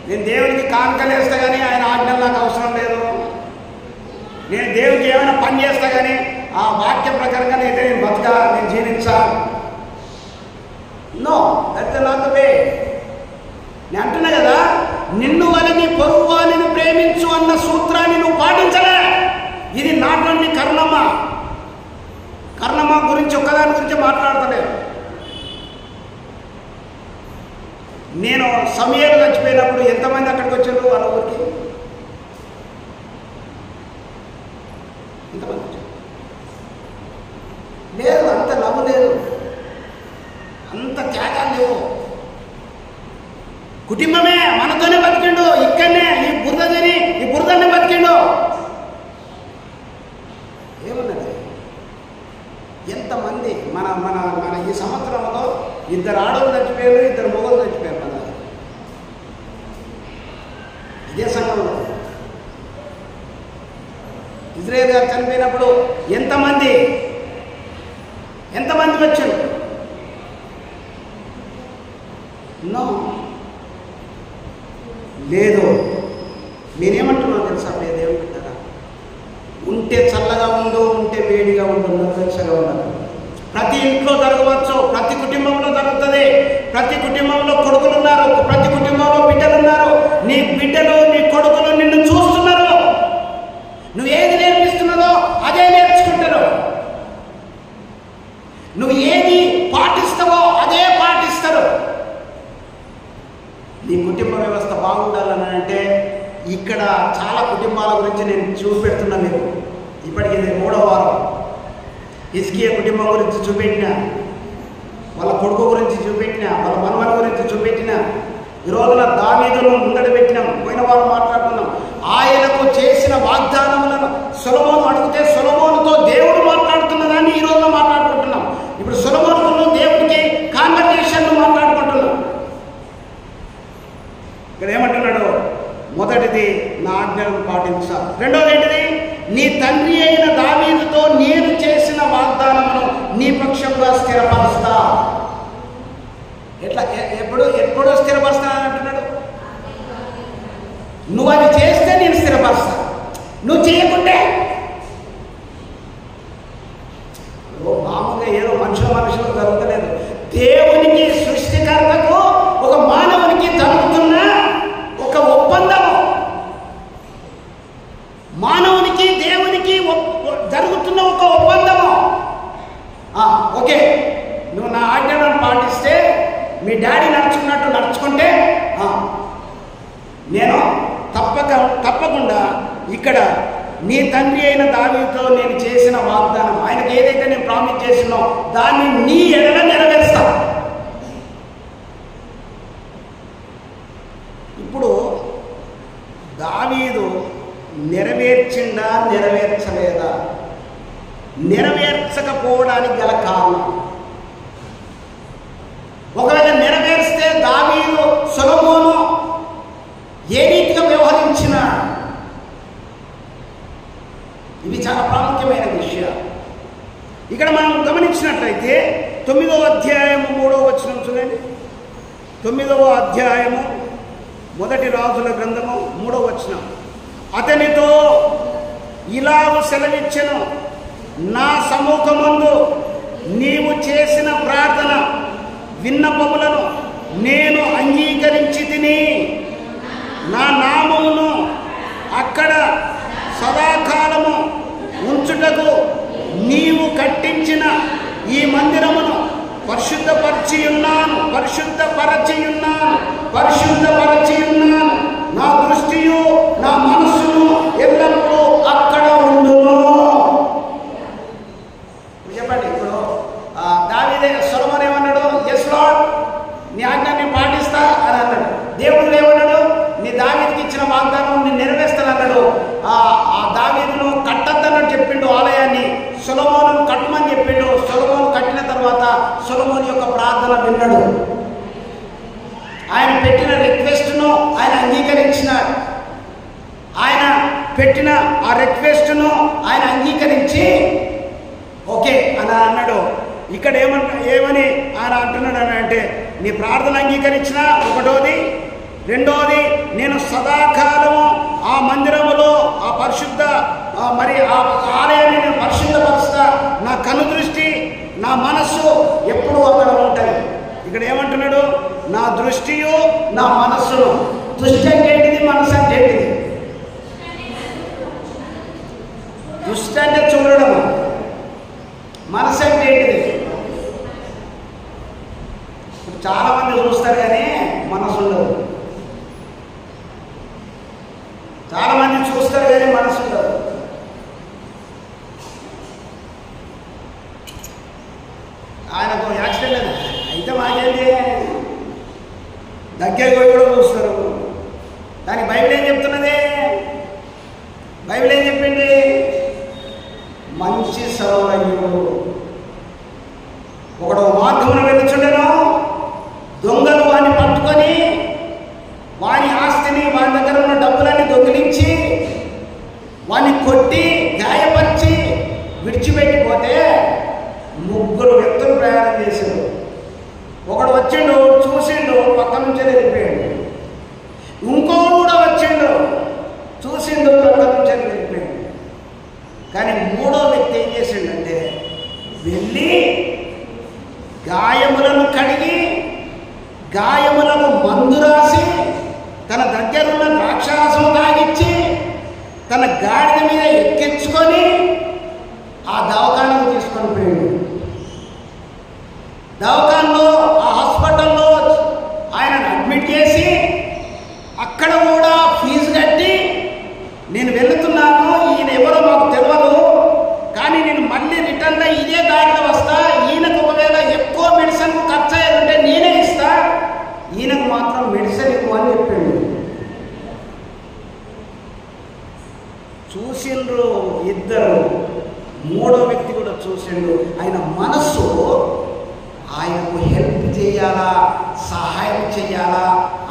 నేను దేవునికి కానుకలేస్తా కానీ ఆయన ఆజ్ఞలు నాకు అవసరం లేదు. నేను దేవునికి ఏమైనా పని చేస్తా కానీ ఆ వాక్య ప్రకారంగా నేను బతకా, నేను జీవించా. No, that's not the way. నేను అంటున్నా కదా, నిన్ను వలె నీ పొరుగు వారిని ప్రేమించు అన్న సూత్రాన్ని నువ్వు పాటించలే. ఇది నాట్ ఓన్లీ కర్ణమ్మ. కర్ణమ్మ గురించి ఒక్కదాని గురించి మాట్లాడతలేదు. నేను సమయాలు చచ్చిపోయినప్పుడు ఎంతమంది అక్కడికి వచ్చారు? వాళ్ళ ఊరికి ఎంతమంది వచ్చారు? లేదు, అంత లవ్ లేదు, అంత త్యాగాలు లేవు. కుటుంబమే మనతోనే బతికిండు, ఇక్కడనే ఈ బురదనే బతికిండు. ఏమన్నది? ఎంతమంది మన మన మన ఈ సంవత్సరంలో 2 ఆడవాళ్ళు చచ్చిపోయారు, 2 మొగలు చచ్చిపోయారు. మన ఇదే సంఘంలో ఇజ్రాయేల్ గారు చనిపోయినప్పుడు ఎంతమంది వచ్చారు? నో, లేదు. మీరేమంటున్నారో తెలుసా? దేవుడు పెట్టారా? ఉంటే చల్లగా ఉండు, ఉంటే వేడిగా ఉండు, నచ్చగా ఉండాలి. ప్రతి ఇంట్లో జరగవచ్చు, ప్రతి కుటుంబంలో జరుగుతుంది. ప్రతి కుటుంబంలో కొడుకులు ఉన్నారు, ప్రతి కుటుంబంలో బిడ్డలు ఉన్నారు. నీ బిడ్డలు, నీ కొడుకులు నిన్ను చూస్తున్నారు. నువ్వు ఏది నేర్పిస్తున్నారో అదే నేర్చుకుంటారు. నువ్వు ఏది పాటిస్తావో అదే పాటిస్తారు. నీ కుటుంబ వ్యవస్థ బాగుండాలని అంటే ఇక్కడ చాలా కుటుంబాల గురించి నేను చూపెడుతున్నా మీకు. ఇప్పటికి ఇది 3వ వారం. హిజ్కియా కుటుంబం గురించి చూపెట్టిన, వాళ్ళ కొడుకు గురించి చూపెట్టిన, వాళ్ళ మనవల గురించి చూపెట్టిన. ఈ రోజున దావీదును ముందట పెట్టినాం. పోయిన వారం మాట్లాడుతున్నాం. ఆయనకు చేసిన వాగ్దానములను సొలొమోను అడిగితే సొలొమోనుతో దేవుడు మాట్లాడుతున్నదాన్ని ఈ రోజున మాట్లాడుకుంటున్నాం. ఇప్పుడు సొలొమోనును దేవుడికి కాన్వర్జేషన్ మాట్లాడుకుంటున్నాం. ఇక్కడ ఏమంటున్నాడు? మొదటిది, నా ఆజ్ఞలను పాటించా. రెండోది ఏంటిది? నీ తండ్రి అయిన దావీదుతో నేను చేసిన వాగ్దానమును నీ పక్షంగా స్థిరపరుస్తా. ఎప్పుడో స్థిరపరుస్తా అంటున్నాడు. నువ్వు అది చేస్తే నేను స్థిరపరుస్తా, నువ్వు చేయకుంటే మామూలుగా ఏదో మనుషులు జరుగుతలేదు. దేవునికి, సృష్టికర్తకు, ఒక మానవునికి జరుగుతున్న ఒక ఒప్పందము, మానవునికి దేవునికి జరుగుతున్న ఒక ఒప్పందము. ఓకే, నువ్వు నా ఆజ్ఞలను పాటిస్తే, మీ డాడీ నడుచుకున్నట్టు నడుచుకుంటే నేను తప్పకుండా ఇక్కడ నీ తండ్రి అయిన దావీదుతో నేను చేసిన వాగ్దానం, ఆయనకు ఏదైతే నేను ప్రామిస్ చేసినో దాన్ని నీ ఎడల నెరవేరుస్తా. ఇప్పుడు దావీదు నెరవేర్చిందా, నెరవేర్చలేదా? నెరవేర్చకపోవడానికి గల కారణం, ఒకవేళ నెరవేర్స్తే దావీదు సొలొమోను ఏ రీతిగా వ్యవహరించిన, ఇవి చాలా ప్రాముఖ్యమైన విషయం. ఇక్కడ మనం గమనించినట్లయితే 9వ అధ్యాయము 3వ వచనం చూడండి. 9వ అధ్యాయము 1 రాజుల గ్రంథము 3వ వచనం. అతనితో ఇలాగ సెలవిచ్చెను, నా సముఖమందు నీవు చేసిన ప్రార్థన విన్నపములను నేను అంగీకరించి తిని, నా నామమును అక్కడ సదాకాలము ఉంచుటకు నీవు కట్టించిన ఈ మందిరమును పరిశుద్ధపరిచి ఉన్నాను, పరిశుద్ధపరచి ఉన్నాను, పరిశుద్ధపరచి ఉన్నాను. నా దృష్టియు నా మనస్సును ఎల్లప్పుడూ అక్కడ ఉండును. చెప్పండి. ఇప్పుడు దావీదే సొలొమోను ఏమన్నాడు? యెస్ లార్డ్, నీ ఆజ్ఞని పాటిస్తా అని అన్నాడు. దేవుడు ఏమన్నాడు? నీ దావీదుకి ఇచ్చిన వాగ్దానం నేను నెరవేర్స్తాను అన్నాడు. ఆ దావీదును కట్టద్దన్నట్టు చెప్పిండు ఆలయాన్ని, సొలొమోను కట్టమని చెప్పిండు. సొలొమోను కట్టిన తర్వాత సొలొమోను యొక్క ప్రార్థన విన్నాడు. ఆయన పెట్టిన రిక్వెస్ట్ను ఆయన అంగీకరించినాడు. ఆయన పెట్టిన ఆ రిక్వెస్ట్ను ఆయన అంగీకరించి ఓకే అని అన్నాడు. ఇక్కడ ఏమని ఆయన అంటున్నాడు అని అంటే, నీ ప్రార్థన అంగీకరించిన ఒకటోది, రెండోది నేను సదాకాలము ఆ మందిరములో ఆ పరిశుద్ధ మరి ఆ ఆలయాన్ని నేను పరిశుద్ధపరుస్తా. నా కను దృష్టి నా మనస్సు ఎప్పుడూ అక్కడ ఉంటాయి. ఇక్కడ ఏమంటున్నాడు? నా దృష్టియు నా మనస్సును. దృష్టి అంటే ఏంటిది? మనసు అంటే ఏంటిది? దృష్టి అంటే చూడడం, మనసు అంటే ఏంటిది? చాలా మంది చూస్తారు కానీ మనసు ఉండదు. చాలా మంది చూస్తారు కానీ మనసు ఉండదు. ఆయనకు యాక్సిడెంట్ అయితే మాకేంటి, దగ్గరికి పోయి కూడా చూస్తారు. దానికి బైబిల్ ఏం చెప్తున్నది? బైబిల్ ఏం చెప్పింది? మంచి సౌలయ్యుడు ఒకడు మార్గమును వెళ్ళుచుండెను, దొంగలు వాడిని పట్టుకొని వాని ఆస్తిని, వాని దగ్గర ఉన్న డబ్బులన్నీ దొంగిలించి వాడిని కొట్టి గాయపరిచి విడిచిపెట్టిపోతే ముగ్గురు వ్యక్తులు ప్రయాణం చేశారు. ఒకడు వచ్చిండు, చూసిండు, పక్క నుంచే వెళ్ళిపోయాడు. ఇంకోడు కూడా వచ్చిండు, చూసిండు, పక్క నుంచే వెళ్ళిపోయాడు. కానీ మూడో వ్యక్తి ఏం చేసిండంటే వెళ్ళి గాయములను కడిగి గాయములకు మందు రాసి తన దగ్గరున్న ద్రాక్షారసం తాగిచ్చి తన గాడిద మీద ఎక్కించుకొని ఆ దవాఖానకు తీసుకొని పోయాడు. దవాఖానలో ఆ హాస్పిటల్లో ఆయనను అడ్మిట్ చేసి అక్కడ కూడా ఫీజు కట్టి నేను వెళుతున్నాను, ఈయన ఎవరో మాకు తెలియదు, కానీ నేను మళ్ళీ రిటర్న్లో ఇదే దారిలో వస్తా, ఈయనకు ఒకవేళ ఎక్కువ మెడిసిన్ ఖర్చు అయ్యేదంటే నేనే ఇస్తా, ఈయనకు మాత్రం మెడిసిన్ ఎక్కువ అని చెప్పాడు. చూసిండ్రు ఇద్దరు, మూడో వ్యక్తి కూడా చూసిండు. ఆయన మనస్సు ఆయనకు హెల్ప్ చేయాలా, సహాయం చేయాలా,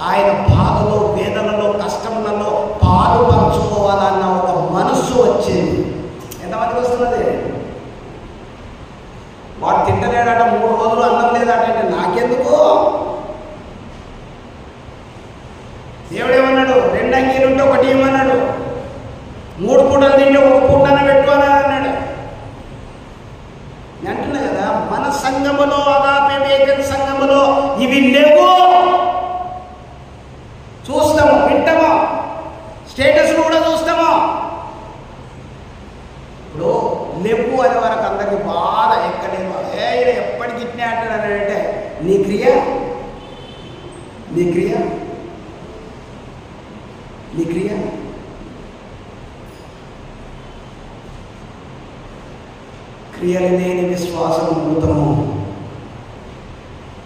ఆయన బాధలో, వేదనలో, కష్టములలో పాలు పంచుకోవాలన్న ఒక మనస్సు వచ్చింది. ఎంతమందికి వస్తున్నది? వాడు తింటలేడట, 3 రోజులు అన్నం లేదట. నాకెందుకు? దేవుడు ఏమన్నాడు? 2 అంగీలు ఉంటే ఒకటి ఏమన్నాడు? 3 పూటలు తింటే 1 పూటనే పెట్టుకోని అన్నాడు. నేను అంటున్నా కదా, మన సంఘములో, అగాపే వేగన్ సంఘములో ఇవి లేవు. చూస్తాము, వింటాము, స్టేటస్లు కూడా చూస్తాము. ఇప్పుడు లేవు అనే వరకు అందరికి బాధ ఎక్కడేమో, ఎప్పటికి ఇట్నే అంటాడంటే నీ క్రియ, నీ క్రియ, నీ క్రియ. క్రియలు లేని విశ్వాసం మృతము.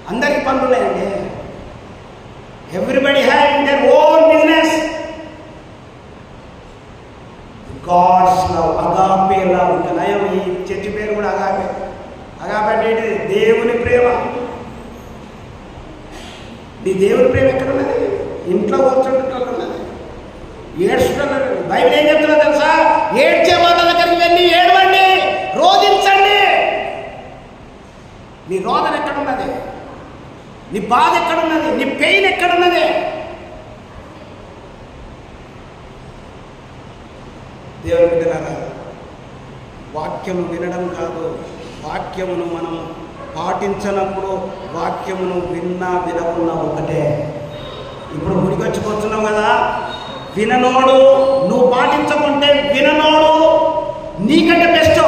అందరికి పనులు ఉన్నాయండి. Everybody having their own business. God's love, agape love. ఇంకా నయం, ఈ చర్చి పేరు కూడా అగాపే. అగాపే అంటే ఏంటిది? దేవుని ప్రేమ. నీ దేవుని ప్రేమ ఎక్కడ ఉన్నది? ఇంట్లో కూర్చుంటున్నట్టు ఉన్నది, ఏడ్చుకుంటున్నది. బైబిల్ ఏం చెప్తున్నా తెలుసా? ఏడ్చే వాళ్ళ దగ్గరికి వెళ్ళి ఏడవండి, రోధించండి. నీ రోదన ఎక్కడున్నది? నీ బాధ ఎక్కడున్నది? నీ పెయిన్ ఎక్కడున్నది? దేవుని బిడ్డలారా, వాక్యము వినడం కాదు, వాక్యమును మనం పాటించనప్పుడు వాక్యమును విన్నా వినకున్నా ఒకటే. ఇప్పుడు గుడికి వచ్చి కూర్చున్నావు కదా, విననోడు, నువ్వు పాటించకుంటే విననోడు నీకంటే బెస్ట్.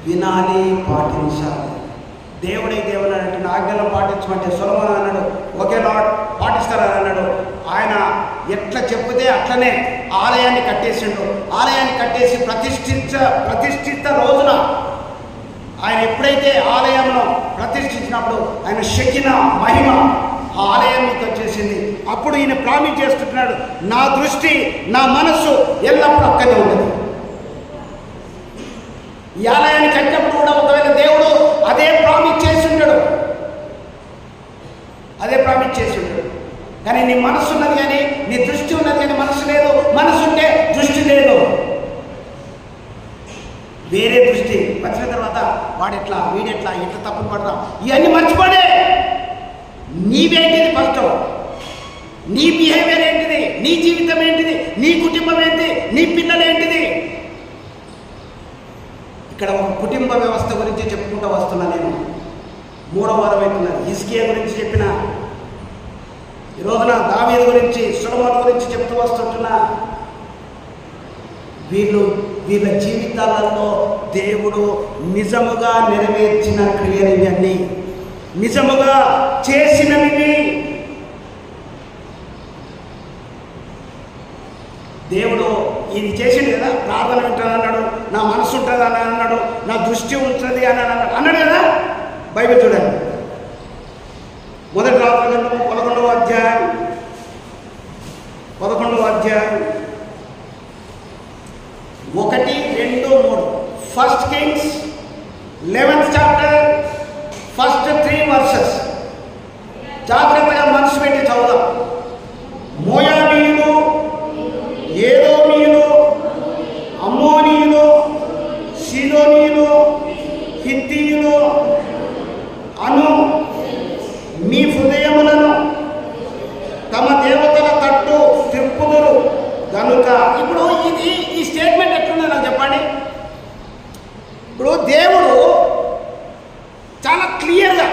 వినాలి, పాటించాలి. దేవుడైతే ఏమన్నాడంటే నా ఆజ్ఞలను పాటించమంటే సొలొమోను అన్నాడు, ఓకే లార్డ్ పాటిస్తారని అన్నాడు. ఆయన ఎట్లా చెప్తే అట్లనే ఆలయాన్ని కట్టేసిండు. ఆలయాన్ని కట్టేసి ప్రతిష్ఠిత రోజున ఆయన ఎప్పుడైతే ఆలయంలో ప్రతిష్ఠించినప్పుడు ఆయన శకిన మహిమ ఆ ఆలయానికి వచ్చేసింది. అప్పుడు ఈయన ప్రామిస్ చేస్తున్నాడు, నా దృష్టి నా మనస్సు ఎల్లప్పుడూ అక్కడే ఉంటుంది. ఈ ఆలయాన్ని కట్టినప్పుడు కూడా ఒకవేళ దేవుడు అదే ప్రామిస్ చేసి ఉంటాడు, అదే ప్రామిస్ చేసి ఉంటాడు. కానీ నీ మనస్సు ఉన్నది కానీ నీ దృష్టి ఉన్నది కానీ మనస్సు లేదు. మనస్సు ఉంటే దృష్టి లేదు. వేరే దృష్టి వచ్చిన తర్వాత వాడెట్లా వీడెట్లా ఎట్లా తప్పులు పడరా ఇవన్నీ మర్చిపోడే. నీవేంటిది ఫస్ట్, నీ బిహేవియర్ ఏంటిది, నీ జీవితం ఏంటిది, నీ కుటుంబం ఏంటి, నీ పిల్లలు ఏంటిది. ఇక్కడ ఒక కుటుంబ వ్యవస్థ గురించి చెప్పుకుంటూ వస్తున్నా నేను. 3వ వారం అవుతున్నది. హిజ్కియా గురించి చెప్పిన, ఈ రోజున దావీదు గురించి సొలొమోను గురించి చెప్తూ వస్తుంటున్నా. వీళ్ళ జీవితాలలో దేవుడు నిజముగా నెరవేర్చిన క్రియలు ఇవన్నీ, నిజముగా చేసినవి. దేవుడు ఇది చేసిండు కదా, ప్రార్థన వింటాను అన్నాడు, నా మనసు ఉంటుంది అని అన్నాడు, నా దృష్టి ఉంటుంది అని అన్నాడు కదా. బైబిల్ చూడండి, మొదటి రాజుల గ్రంథం 11వ అధ్యాయం 1, 2, 3. First Kings 11th chapter first 3 verses. జాగ్రత్తగా మనసు పెట్టి చదువుదాం. మోయాబీయులు, ఏదోమీయులు, అమ్మోనీయులు, సీదోనీయులు, హిత్తీయులు అను మీ హృదయములను తమ దేవతల తట్టు త్రిప్పుదురు కనుక. ఇప్పుడు ఈ స్టేట్మెంట్ ఎట్లుందో నాకు చెప్పండి. ఇప్పుడు దేవుడు చాలా క్లియర్గా,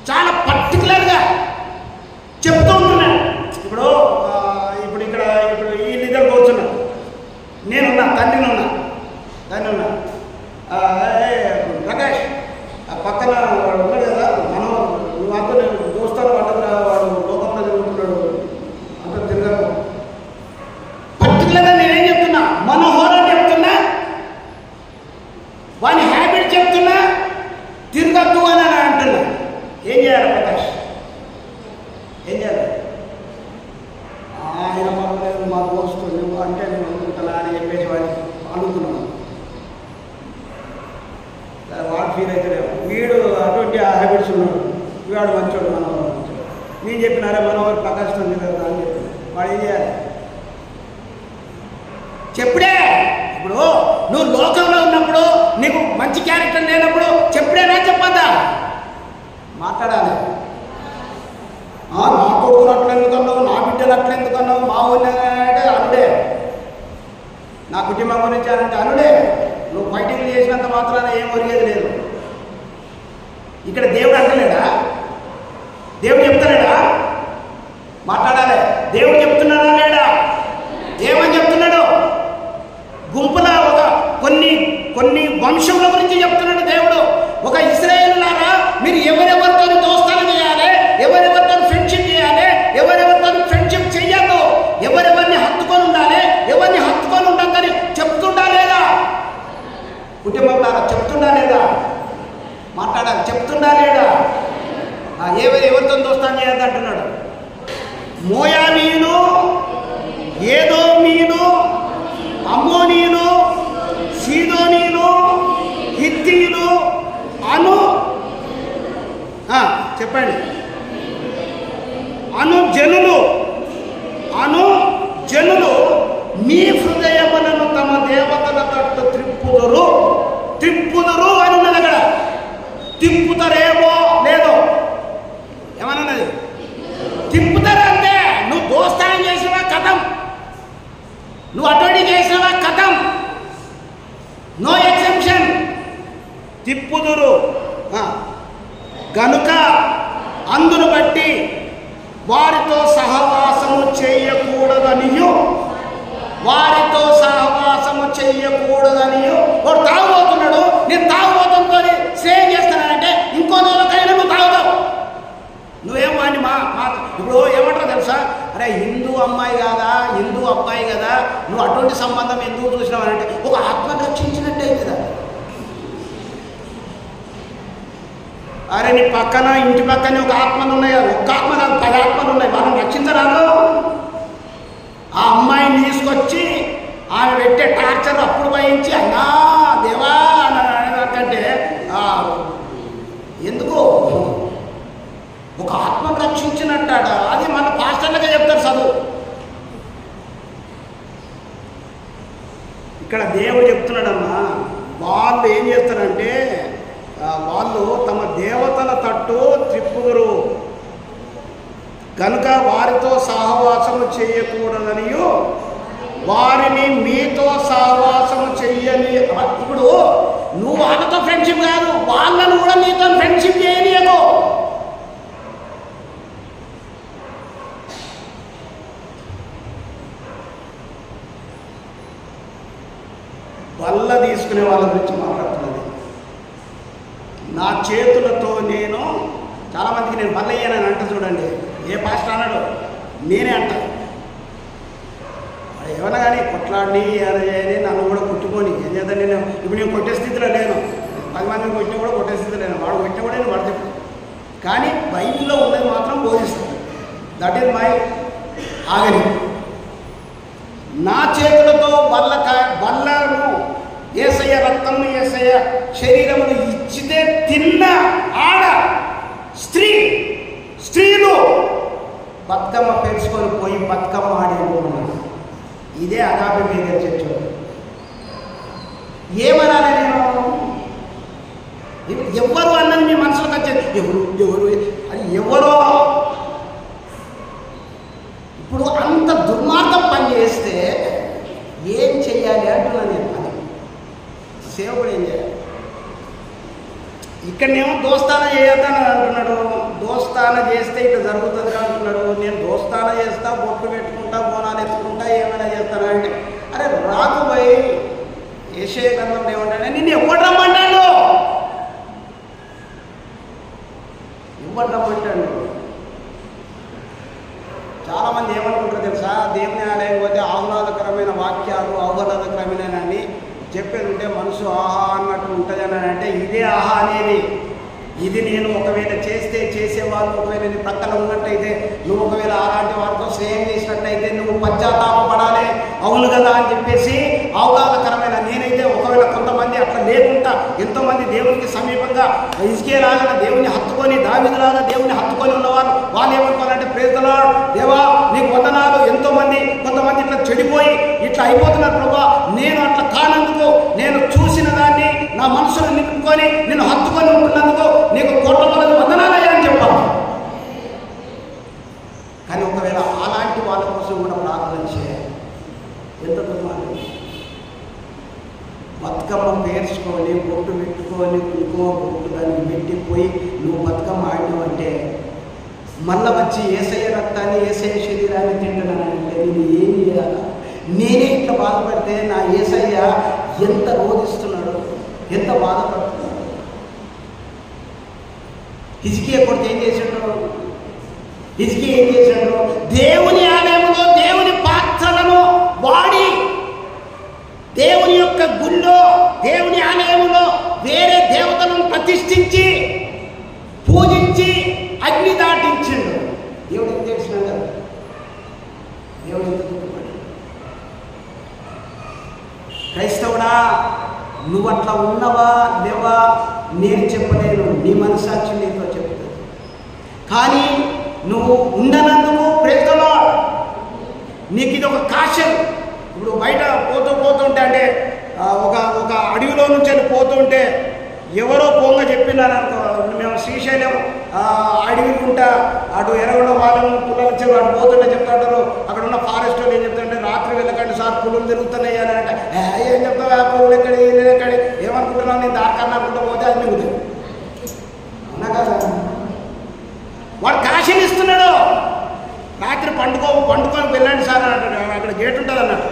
చాలా పర్టికులర్గా చెప్తూ ఉంటున్నాడు. ఇప్పుడు వీళ్ళిద్దరు కూర్చున్నా, నేనున్నా, తండ్రి ఉన్నా ప్రకాష్ పక్కన వాడు ఉన్నాడు కదా, మనం మాతో నేను దోస్తాను పట్టదురా, వాడు లోకంలో తిరుగుతున్నాడు అంత తిరగదు. పర్టికులర్గా నేనేం చెప్తున్నా, మనోహరం చెప్తున్నా, వాని హ్యాబిట్ చెప్తున్నా, తిరగద్దు అని అంటున్నా. ఏం చేయాలి ప్రకాష్, ఏం చేయాలి? ఆయన పర్లేదు మా దోస్తు నువ్వు అంటే నేను అనుకుంటున్నా అని చెప్పేసి వాడికి అనుకున్నాను. వాడు ఫీల్ అవుతలేవు, వీడు అటువంటి హ్యాబిట్స్ ఉన్నాడు, వీడు మంచోడు, మనోహర్ మంచోడు. నేను చెప్పినారే మనోహర్ ప్రకాశం కదా అని చెప్పిన. వాడు ఏం చేయాలి? చెప్పుడే. ఇప్పుడు నువ్వు లోకంలో ఉన్నప్పుడు నీకు మంచి క్యారెక్టర్ లేనప్పుడు చెప్పుడేనా చెప్పద్దా? మాట్లాడాలి. నా కొడుకులు అట్లా ఎందుకన్నావు, నా బిడ్డలు అట్లా ఎందుకన్నావు, మా ఊళ్ళో అంటే అనుడే, నా కుటుంబం గురించి అంటే అనుడే. నువ్వు ఫైటింగ్ చేసినంత మాత్రాన ఏం ఒరిగేది లేదు. ఇక్కడ దేవుడు అంటలేడా? దేవుడు చెప్తలేడా? మాట్లాడాలి. దేవుడు చెప్తున్నాడా లేడా? ఏమని చెప్తున్నాడు? గుంపుల ఒక కొన్ని వంశముల గురించి చెప్తున్నాడు దేవుడు. ఒక ఇశ్రాయేలులారా, మీరు ఎవరెవరితో దోస్తానం చేయాలి, ఎవరెవరితో ఫ్రెండ్షిప్ చేయాలి, ఎవరెవరితో ఫ్రెండ్షిప్ చెయ్యద్దు, ఎవరెవరిని హత్తుకొని ఉండాలి, ఎవరిని హత్తుకొని ఉండద్దని చెప్తుండా లేదా? కుటుంబంలో చెప్తుండా లేదా? మాట్లాడాలి. చెప్తుండా లేదా? ఎవరితో దోస్తానం చేయద్దు అంటున్నాడు. మోయాబీయులు, ఏదోమీయులు, అమ్మోనీయులు, సీదోనీయులు, హిత్తీయులు అను చెప్పండి అను జనులు మీ హృదయములను తమ దేవతల తట్టు త్రిప్పుదురు అని ఉన్నది. అక్కడ తిప్పుతారేమో లేదో ఏమన్నది? తిప్పుతారంటే నువ్వు దోస్తానం చేసినవా కథం, నువ్వు అటోడి చేసినవా కథం, నో ఎక్సెప్షన్. తిప్పుదురు గనుక అందును బట్టి వారితో సహవాసము చేయకూడదనియు వాడు తాగుబోతున్నాడు, నేను చూసినామనంటే ఒక ఆత్మను రక్షించినట్టు అవుతుందా? అరే నీ పక్కన ఇంటి పక్కనే ఒక ఆత్మలు ఉన్నాయి, ఒక్క ఆత్మ కాదు 10 ఆత్మలు ఉన్నాయి, వాళ్ళని రక్షించరాదు. ఆ అమ్మాయిని తీసుకొచ్చి ఆమె పెట్టే టార్చర్ అప్పుడు భయించి అన్నా దేవా అంటే ఎందుకు ఒక ఆత్మను రక్షించినట్టాడ. అది మన పాస్టర్లకే చెప్తారు చదువు. ఇక్కడ దేవుడు చెప్తున్నాడమ్మా, వాళ్ళు ఏం చేస్తారంటే వాళ్ళు తమ దేవతల తట్టు త్రిప్పుదురు కనుక వారితో సహవాసము చేయకూడదనియు వారిని మీతో సహవాసము చెయ్యని. ఇప్పుడు నువ్వు వాళ్ళతో ఫ్రెండ్షిప్ కాదు, వాళ్ళను కూడా నీతో ఫ్రెండ్షిప్ చేయనీయకు. బల్ల తీసుకునే వాళ్ళ గురించి మాట్లాడుతున్నది. నా చేతులతో నేను చాలామందికి నేను బల్ల అయ్యానని అంట. చూడండి, ఏ పాస్టర్ అన్నాడు, నేనే అంట. ఏమన్నా కానీ కొట్లాడి అని నన్ను కూడా కొట్టుకొని ఏం చేద్దాం. నేను ఇప్పుడు నేను కొట్టే స్థితిలో లేను, 10 మందిని కొట్టినా కూడా కొట్టే స్థితిలో లేను. వాడు కొట్టినా కూడా నేను వాడు చెప్పాను. కానీ బైబిల్లో ఉన్నది మాత్రం బోధిస్తాను. దట్ ఈజ్ మై ఆగని. నా చేతులతో బల్లను యేసయ్య రక్తమును యేసయ్య శరీరమును ఇచ్చితే తిన్న ఆడ స్త్రీలు బతుకమ్మ పెంచుకొని పోయి బతుకమ్మ ఆడేమన్నారు. ఇదే అగాపే మీద చర్చ. ఏమనాలి నేను? ఎవరు అన్నది మీ మనసులోకి వచ్చేది. ఎవరు అది ఎవరో. ఇప్పుడు అంత దుర్మార్గం పని చేస్తే ఏం చెయ్యాలి అంటున్నాను నేను. అది సేవకుడు ఏం చేయాలి? ఇక్కడనేమో దోస్తాన చేయొద్దని అంటున్నాడు. దోస్తాన చేస్తే ఇట్లా జరుగుతుంది అంటున్నాడు. నేను దోస్తాన చేస్తా, బొట్టు పెట్టుకుంటా, బోనాలు ఎత్తుకుంటా, ఏమైనా చేస్తాను అంటే అరే రాకుపోయి యెషయా గ్రంథంలో ఏమంటాడు, నిన్ను ఎవడు రమ్మంటాడు? ఎవడు రమ్మంటాడు? చాలామంది ఏమనుకుంటారు తెలుసా, దేవుని ఆలయం పోతే ఆహ్లాదకరమైన వాక్యాలు ఆహ్లాదకరమైన అని చెప్పేది ఉంటే మనసు ఆహా అన్నట్టు ఉంటుంది అని అంటే ఇదే ఆహా అనేది. ఇది నేను ఒకవేళ చేసేవాళ్ళు ఒకవేళ నీ ప్రక్కన ఉన్నట్టయితే, నువ్వు ఒకవేళ అలాంటి వారితో స్నేహం చేసినట్టయితే నువ్వు పశ్చాత్తాపపడాలి. అవును కదా అని చెప్పేసి ఆహ్లాదకరమైన. నేనైతే ఒకవేళ కొంతమంది అట్లా లేకుండా ఎంతోమంది దేవునికి సమీపంగా హిజ్కియాలాగా దేవుని హత్తుకొని, దావీదులాగా దేవుని హత్తుకొని ఉన్నవారు వాళ్ళు ఏమనుకోవాలంటే ప్రైజ్ ది లార్డ్, దేవా నీకు వందనాలు. కొంతమంది ఇట్లా చెడిపోయి ఇట్లా అయిపోతున్నారు ప్రభా. నేను అట్లా కానందుకు, నేను చూసిన దాన్ని నా మనసును నింపుకొని నేను హత్తుకొని ఉంటున్నందుకు నీకు కోట్ల కొలది వందనాలయ్యా అని చెప్పాలి. కానీ ఒకవేళ అలాంటి వాళ్ళ కోసం కూడా ప్రార్థన చేయాలి. ఎంత దుర్మార్గం! బతుకమ్మ పేర్చుకొని, బొట్టు పెట్టుకొని, కుంకుమ బొట్టు దాన్ని పెట్టిపోయి నువ్వు బతుకమ్మ ఆడినావంటే మళ్ళీ వచ్చి యేసయ్య రక్తాన్ని యేసయ్య శరీరాన్ని తింటున్నానంటే నేను ఏం చేయాలా? నేనే ఇట్లా బాధపడితే నా యేసయ్య ఎంత రోధిస్తున్నాడు, ఎంత బాధపడుతున్నాడు. హిజ్కియా కొడుకు ఏం చేశాడు? హిజ్కియా ఏం చేశాడు? దేవుని ఆలయంలో దేవుని పాత్రలను వాడి, దేవుని యొక్క గుళ్ళో దేవుని ఆలయంలో వేరే దేవతలను ప్రతిష్ఠించి పూజించి అగ్ని దాటించాడు. దేవుడు ఎంత తెలిసినాడు కదా, దేవుడు ఎంత దుఃఖపడ్డాడు. క్రైస్తవుడా, నువ్వు అట్లా ఉన్నవా లేవా నేను చెప్పలేను, నీ మనసాక్షి నీతో చెప్తుంది. కానీ నువ్వు ఉండనందుకు ప్రైజ్ ది లార్డ్. నీకు ఇది ఒక కాషన్. ఇప్పుడు బయట పోతుంటే అంటే ఒక అడవిలో నుంచి వెళ్ళి పోతుంటే ఎవరో పోంగ చెప్పినారనుకో. మేము శ్రీశైలం అడవికుంటా అటు ఎరగడ వాళ్ళను పుల్లలు వచ్చి వాడు పోతుంటే చెప్తాంటారు. అక్కడ ఉన్న ఫారెస్ట్ వాళ్ళు ఏం చెప్తారంటే రాత్రి వెళ్ళకండి సార్, పులులు తిరుగుతున్నాయి అని అంటే ఏం చెప్తావు, ఆ పులులు ఎక్కడి ఎక్కడి ఏమనుకుంటున్నావు, నేను దారికన్నా అనుకుంటా పోతే అది మిగుతుంది. అవునా కదా? వాడు కాశీని ఇస్తున్నాడు. రాత్రి పండుకొని వెళ్ళండి సార్ అని అంటాడు. అక్కడ గేట్ ఉంటుంది అన్నట్టు,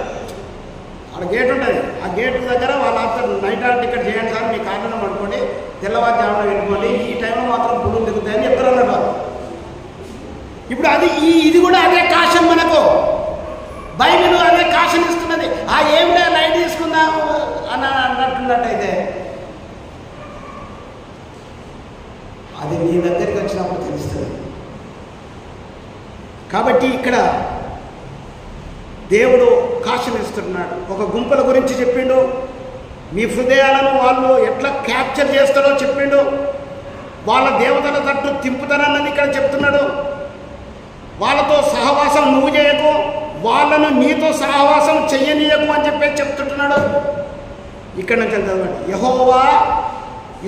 అక్కడ గేట్ ఉంటుంది. ఆ గేట్ దగ్గర వాళ్ళ నైట్ టికెట్ చేయండి సార్, మీ కార్లను పడుకోండి, తెల్లవారుజామున వెళ్ళిపోండి, ఈ టైంలో మాత్రం పులులు దిగుతాయని చెప్తారు అన్నట్టు. ఇప్పుడు ఇది కూడా అదే కాషన్. మనకు బైబిల్ అదే కాషన్ ఇస్తున్నది. ఆ ఏమిటో లైట్ తీసుకుని కాబట్టి ఇక్కడ దేవుడు కాషన్ ఇస్తున్నాడు. ఒక గుంపుల గురించి చెప్పిండు, మీ హృదయాలను వాళ్ళు ఎట్లా క్యాప్చర్ చేస్తారో చెప్పిండు, వాళ్ళ దేవతల తట్టు తింపుతారన్నది ఇక్కడ చెప్తున్నాడు. వాళ్ళతో సహవాసం నువ్వు చేయకు, వాళ్ళను నీతో సహవాసం చెయ్యనీయకు అని చెప్పేసి చెప్తుంటున్నాడు. ఇక్కడ నుంచి చదవండి. యెహోవా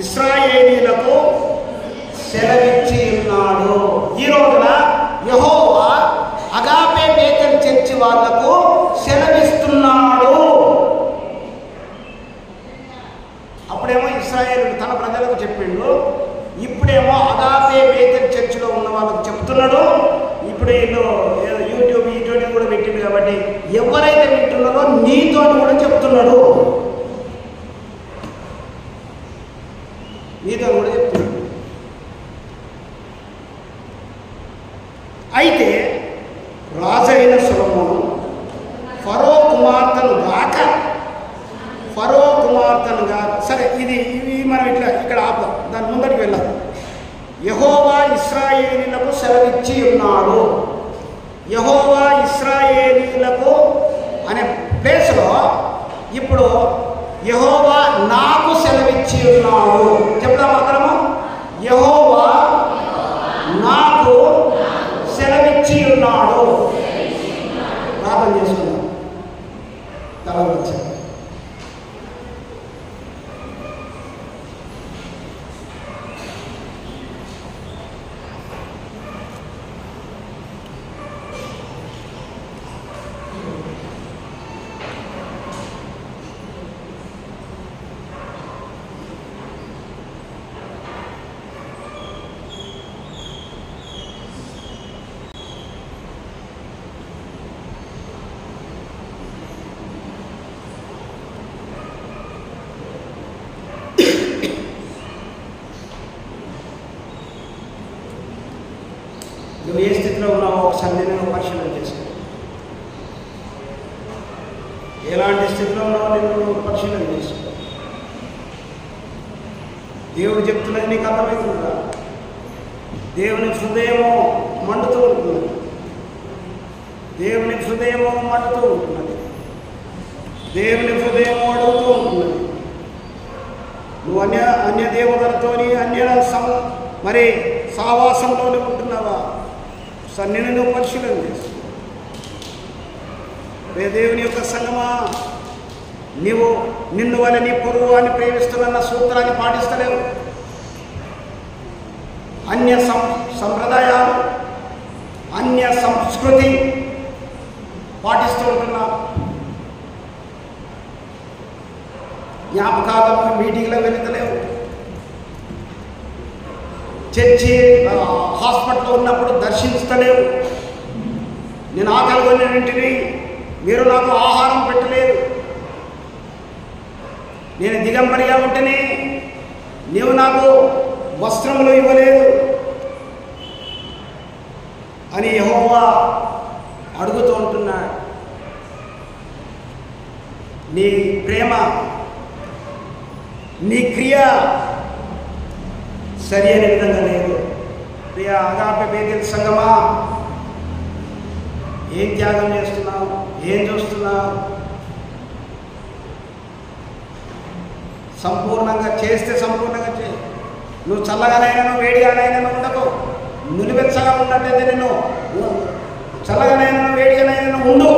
ఇశ్రాయేలీయులకు సెలవిచ్చి ఉన్నాడు. ఈ రోజున యెహోవా అగాపే బేతెల్ చర్చి వాళ్లకు సెలవిస్తున్నాడు. అప్పుడేమో ఇశ్రాయేలు తన ప్రజలకు చెప్పిండు, ఇప్పుడేమో అగాపే బేతెల్ చర్చిలో ఉన్న వాళ్ళకు చెప్తున్నాడు. ఇప్పుడు వీళ్ళు యూట్యూబ్ కూడా పెట్టిండు కాబట్టి ఎవరైతే వింటున్నారో నీతో కూడా చెప్తున్నాడు, నీతో కూడా చెప్తున్నాడు. అయితే రాజైన సొలొమోను ఫరో కుమార్తెను గాక సరే, ఇవి మనం ఇక్కడ ఆపుదాం, దాని ముందరికి వెళ్ళాలి. యెహోవా ఇశ్రాయేలీయులకు సెలవిచ్చి ఉన్నాడు. యెహోవా ఇశ్రాయేలీయులకు అనే ప్లేస్లో ఇప్పుడు యెహోవా నాకు సెలవిచ్చి ఉన్నాడు చెప్తాం అందరము. యెహోవా నాకు సెలవిచ్చి ఉన్నాడు. ప్రార్థన చేసుకుందాం. తల వచ్చాడు. నువ్వు ఏ స్థితిలో ఉన్నావో ఒకసారి నేను పరిశీలన చేసుకో. ఎలాంటి స్థితిలో ఉన్నావో నేను పరిశీలన చేసుకో. దేవుడు చెప్తున్నది నీకు అర్థమవుతుందా? దేవుని హృదయము మండుతూ ఉంటున్నది. దేవుని హృదయము మండుతూ ఉంటున్నది. దేవుని హృదయము అడుగుతూ ఉంటున్నది. నువ్వు అన్య దేవతలతోని మరి సావాసంలోనే ఉంటున్నావా? సార్ నేను నువ్వు పరిశీలన చేసు. దేవుని యొక్క సంగమా, నీవు నిన్ను వల్ల నీ పొరుగు అని ప్రేమిస్తున్న సూత్రాన్ని పాటిస్తలేవు. అన్య సంప్రదాయాలు, అన్య సంస్కృతి పాటిస్తూ ఉంటున్నావు. జ్ఞాపకాలకు మీటింగ్లో వెళుతలేవు. చర్చి హాస్పిటల్లో ఉన్నప్పుడు దర్శించలేవు. నేను ఆకలి కొన్నింటిని మీరు నాకు ఆహారం పెట్టలేదు. నేను దిగంబరిగా ఉంటేనే నీవు నాకు వస్త్రములు ఇవ్వలేదు అని యెహోవా అడుగుతూ ఉంటున్నాడు. నీ ప్రేమ, నీ క్రియ సరి అయిన విధంగా లేదు. ప్రియ అగాపే బేతెల్ సంగమా, ఏం త్యాగం చేస్తున్నావు? ఏం చూస్తున్నావు? సంపూర్ణంగా చేస్తే సంపూర్ణంగా చేయి. నువ్వు చల్లగానైనా వేడిగానైనా ఉండకు. నులివెచ్చగా ఉన్నట్టయితే నేను చల్లగానైనా వేడిగానైనా ఉండు.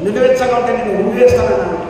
నులివెచ్చగా ఉంటే నేను ఉండి వేస్తానన్నాను.